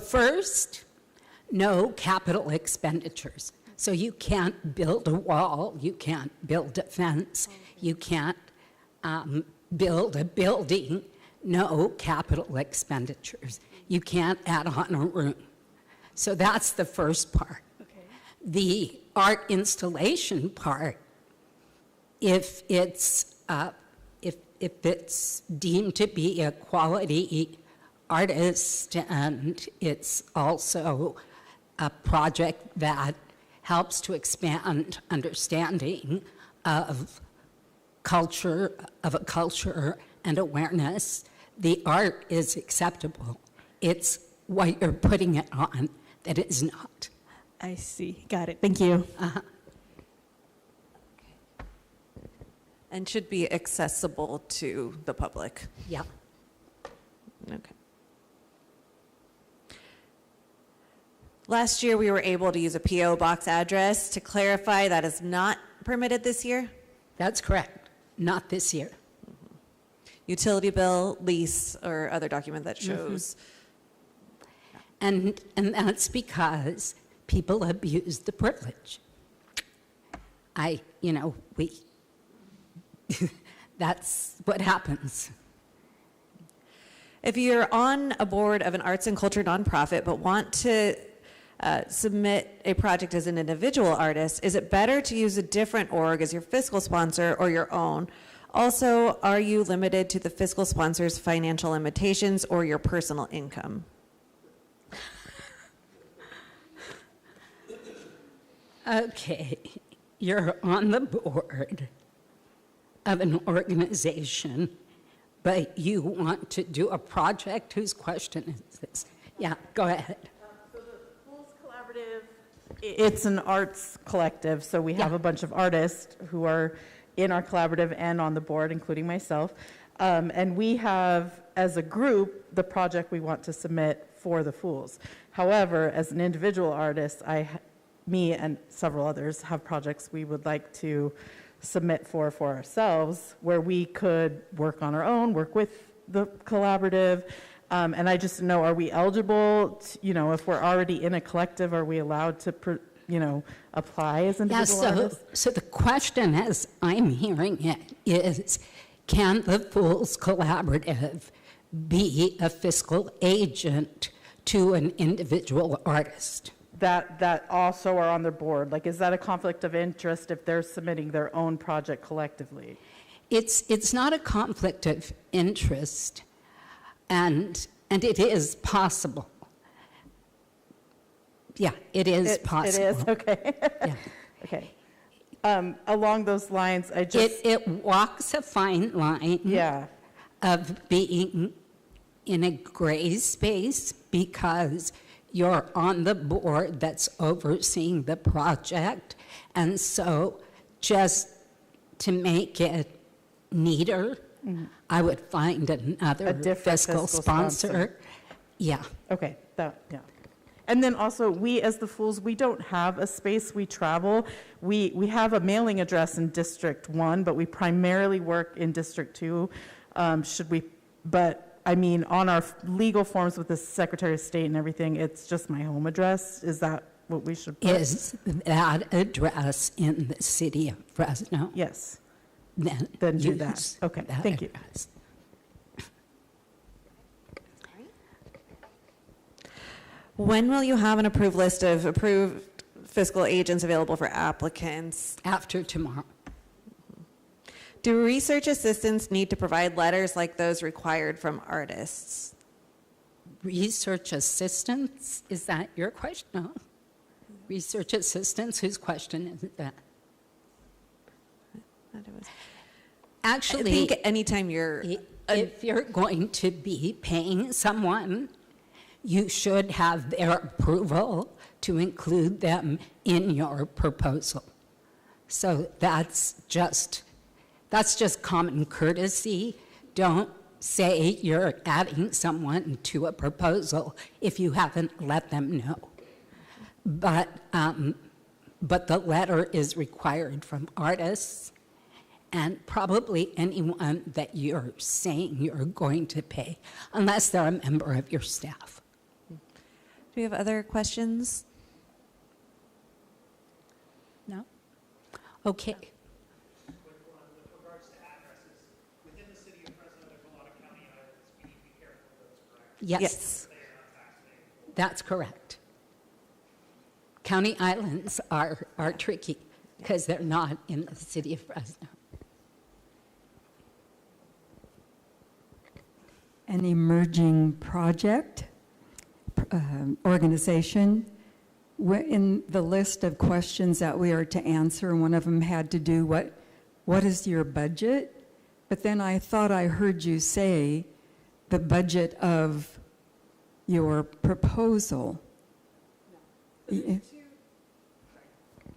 Speaker 1: first, no capital expenditures. So you can't build a wall, you can't build a fence, you can't build a building, no capital expenditures. You can't add on a room. So that's the first part.
Speaker 6: Okay.
Speaker 1: The art installation part, if it's deemed to be a quality artist and it's also a project that helps to expand understanding of a culture and awareness, the art is acceptable. It's what you're putting it on that is not.
Speaker 6: I see. Got it. Thank you.
Speaker 2: And should be accessible to the public.
Speaker 1: Yeah.
Speaker 2: Okay. Last year, we were able to use a P.O. box address. To clarify, that is not permitted this year?
Speaker 1: That's correct. Not this year.
Speaker 2: Utility bill, lease, or other document that shows.
Speaker 1: And that's because people abuse the privilege. That's what happens.
Speaker 2: If you're on a board of an arts and culture nonprofit but want to submit a project as an individual artist, is it better to use a different org as your fiscal sponsor or your own? Also, are you limited to the fiscal sponsor's financial limitations or your personal income?
Speaker 1: Okay, you're on the board of an organization, but you want to do a project. Whose question is this? Yeah, go ahead.
Speaker 7: So the Fools Collaborative, it's an arts collective, so we have a bunch of artists who are in our collaborative and on the board, including myself. And we have, as a group, the project we want to submit for the Fools. However, as an individual artist, me and several others have projects we would like to submit for ourselves, where we could work on our own, work with the collaborative. And I just know, are we eligible to, if we're already in a collective, are we allowed to, apply as individual artists?
Speaker 1: So the question, as I'm hearing it, is can the Fools Collaborative be a fiscal agent to an individual artist?
Speaker 7: That also are on their board? Like, is that a conflict of interest if they're submitting their own project collectively?
Speaker 1: It's not a conflict of interest, and it is possible. Yeah, it is possible.
Speaker 7: It is, okay.
Speaker 1: Yeah.
Speaker 7: Okay. Along those lines, I just...
Speaker 1: It walks a fine line of being in a gray space because you're on the board that's overseeing the project. And so just to make it neater, I would find another fiscal sponsor. Yeah.
Speaker 7: Okay, yeah. And then also, we as the Fools, we don't have a space, we travel. We have a mailing address in District 1, but we primarily work in District 2. But I mean, on our legal forms with the Secretary of State and everything, it's just my home address. Is that what we should put?
Speaker 1: Is that address in the city of Fresno?
Speaker 7: Yes.
Speaker 1: Then
Speaker 7: do that. Okay, thank you.
Speaker 2: When will you have an approved list of approved fiscal agents available for applicants?
Speaker 1: After tomorrow.
Speaker 2: Do research assistants need to provide letters like those required from artists?
Speaker 1: research assistants, is that your question? No. Research assistants, whose question is that? Actually,
Speaker 2: I think anytime you're
Speaker 1: if you're going to be paying someone, you should have their approval to include them in your proposal. So that's just common courtesy. Don't say you're adding someone to a proposal if you haven't let them know. But the letter is required from artists and probably anyone that you're saying you're going to pay, unless they're a member of your staff.
Speaker 2: Do we have other questions?
Speaker 1: No? Okay.
Speaker 8: With regards to addresses, within the city of Fresno, there's a lot of county islands. We need to be careful of those, correct?
Speaker 1: Yes.
Speaker 8: They are not tax payable.
Speaker 1: That's correct. County islands are tricky because they're not in the city of Fresno.
Speaker 9: An emerging project, organization. In the list of questions that we are to answer, one of them had to do what is your budget? But then I thought I heard you say the budget of your proposal.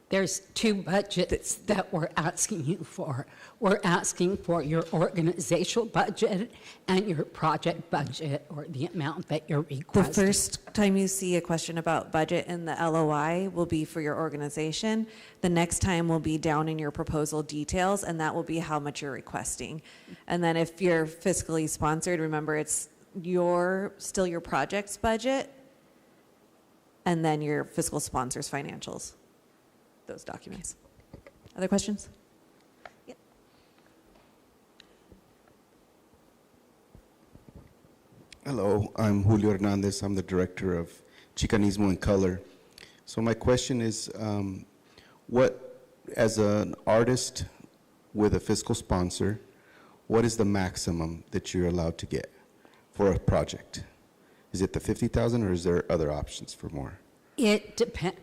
Speaker 1: There's two budgets that we're asking you for. We're asking for your organizational budget and your project budget, or the amount that you're
Speaker 2: The
Speaker 1: requesting.
Speaker 2: first time you see a question about budget in the LOI will be for your organization. The next time will be down in your proposal details, and that will be how much you're requesting. And then if you're fiscally sponsored, remember it's still your project's budget, and then your fiscal sponsor's financials, those documents. Other questions? Yep.
Speaker 10: Hello, I'm Julio Hernandez. I'm the director of Chicanismo in Color. So my question is, as an artist with a fiscal sponsor, what is the maximum that you're allowed to get for a project? Is it the 50,000 or is there other options for more?
Speaker 1: It depends.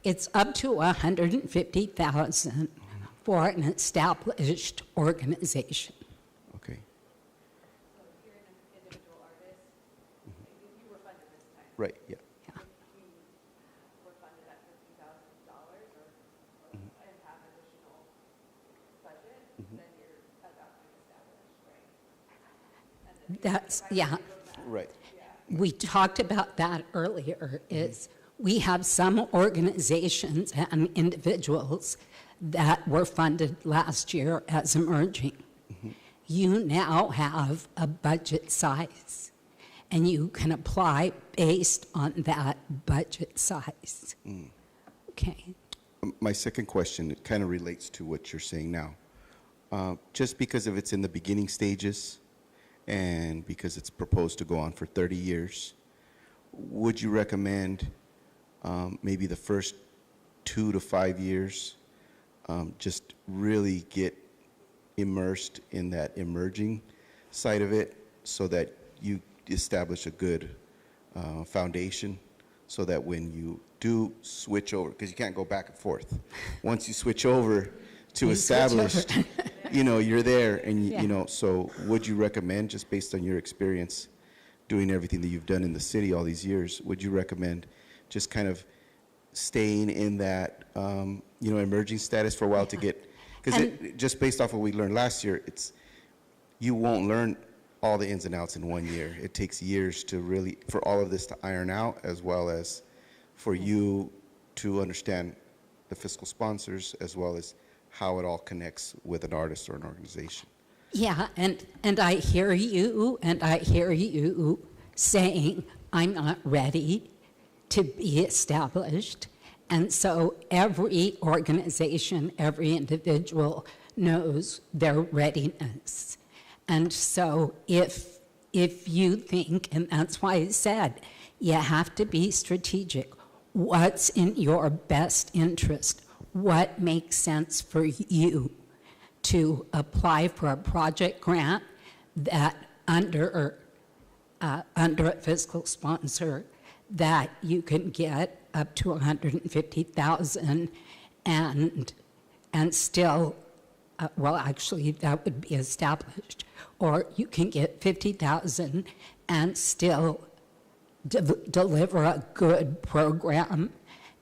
Speaker 1: It's up to 150,000 for an established organization.
Speaker 10: Okay.
Speaker 2: So if you're an individual artist, you were funded this time.
Speaker 10: Right, yeah.
Speaker 1: Yeah.
Speaker 2: You were funded at $50,000 or and have additional budget, then you're adopting established, right? And then
Speaker 1: That's, yeah.
Speaker 10: Right.
Speaker 1: We talked about that earlier, is we have some organizations and individuals that were funded last year as emerging. You now have a budget size, and you can apply based on that budget size. Okay.
Speaker 10: My second question, it kind of relates to what you're saying now. Just because if it's in the beginning stages and because it's proposed to go on for 30 years, would you recommend maybe the first 2 to 5 years just really get immersed in that emerging side of it so that you establish a good foundation so that when you do switch over, because you can't go back and forth. Once you switch over to established, you're there and, so would you recommend, just based on your experience doing everything that you've done in the city all these years, would you recommend just kind of staying in that, emerging status for a while to get, because just based off what we learned last year, you won't learn all the ins and outs in 1 year. It takes years to really, for all of this to iron out, as well as for you to understand the fiscal sponsors, as well as how it all connects with an artist or an organization.
Speaker 1: Yeah, and I hear you, and I hear you saying, I'm not ready to be established. And so every organization, every individual knows their readiness. And so if you think, and that's why I said, you have to be strategic. What's in your best interest? What makes sense for you to apply for a project grant that under under a fiscal sponsor that you can get up to 150,000 and still, well, actually, that would be established. Or you can get 50,000 and still deliver a good program,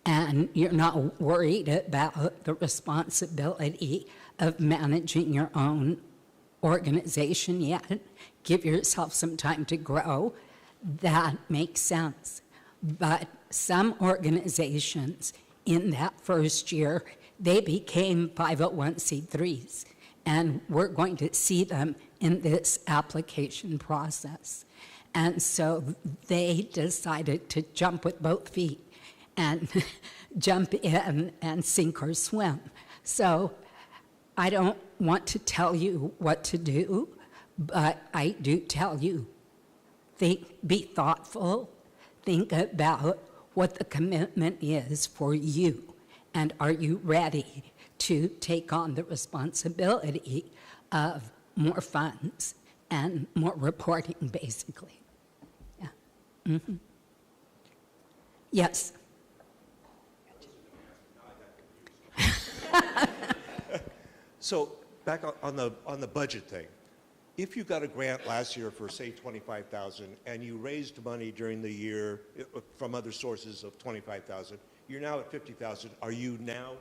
Speaker 1: and you're not worried about the responsibility of managing your own organization yet. Give yourself some time to grow. That makes sense. But some organizations in that first year, they became 501c3s, and we're going to see them in this application process. And so they decided to jump with both feet and jump in and sink or swim. So I don't want to tell you what to do, but I do tell you, be thoughtful, think about what the commitment is for you, and are you ready to take on the responsibility of more funds and more reporting, basically. Yeah. Mm-hmm. Yes.
Speaker 11: So back on the budget thing, if you got a grant last year for say 25,000 and you raised money during the year from other sources of 25,000, you're now at 50,000. Are you now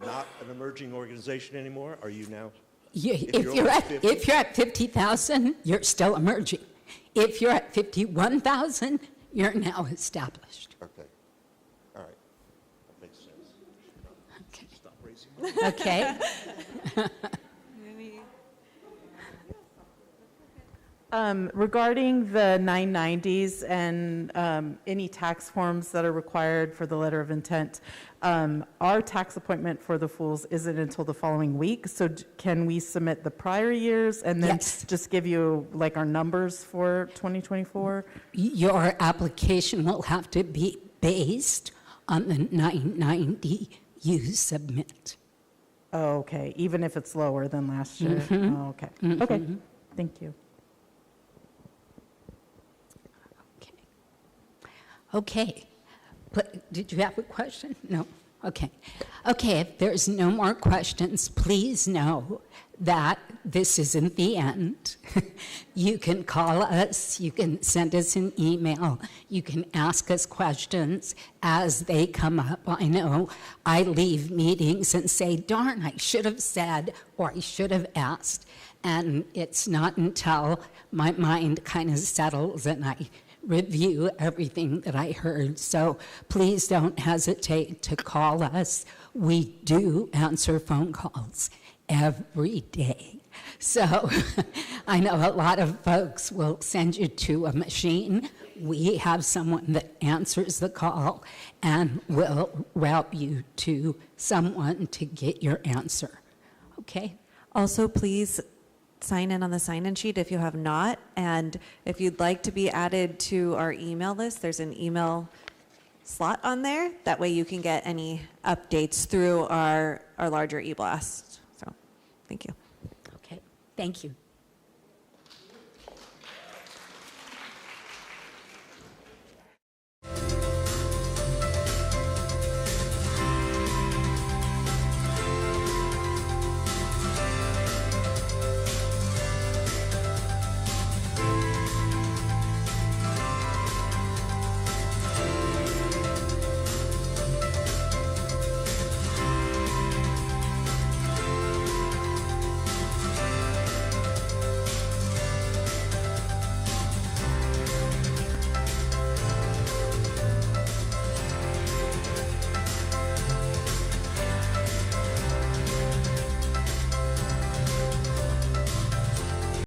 Speaker 11: not an emerging organization anymore? Are you now?
Speaker 1: If you're at 50,000, you're still emerging. If you're at 51,000, you're now established.
Speaker 11: Okay. All right. That makes sense.
Speaker 1: Okay.
Speaker 11: Stop raising.
Speaker 1: Okay.
Speaker 7: Regarding the 990s and any tax forms that are required for the letter of intent, our tax appointment for the fools isn't until the following week. So can we submit the prior years and then just give you like our numbers for 2024?
Speaker 1: Your application will have to be based on the 990 you submit.
Speaker 7: Oh, okay. Even if it's lower than last year?
Speaker 1: Mm-hmm.
Speaker 7: Oh, okay.
Speaker 1: Mm-hmm.
Speaker 7: Okay. Thank you.
Speaker 1: Okay. Did you have a question? No? Okay. Okay, if there's no more questions, please know that this isn't the end. You can call us, you can send us an email, you can ask us questions as they come up. I know I leave meetings and say, darn, I should have said, or I should have asked. And it's not until my mind kind of settles and I review everything that I heard. So please don't hesitate to call us. We do answer phone calls every day. So I know a lot of folks will send you to a machine. We have someone that answers the call and will route you to someone to get your answer. Okay?
Speaker 2: Also, please sign in on the sign-in sheet if you have not. And if you'd like to be added to our email list, there's an email slot on there. That way you can get any updates through our larger e-blast. So, thank you.
Speaker 1: Okay, thank you.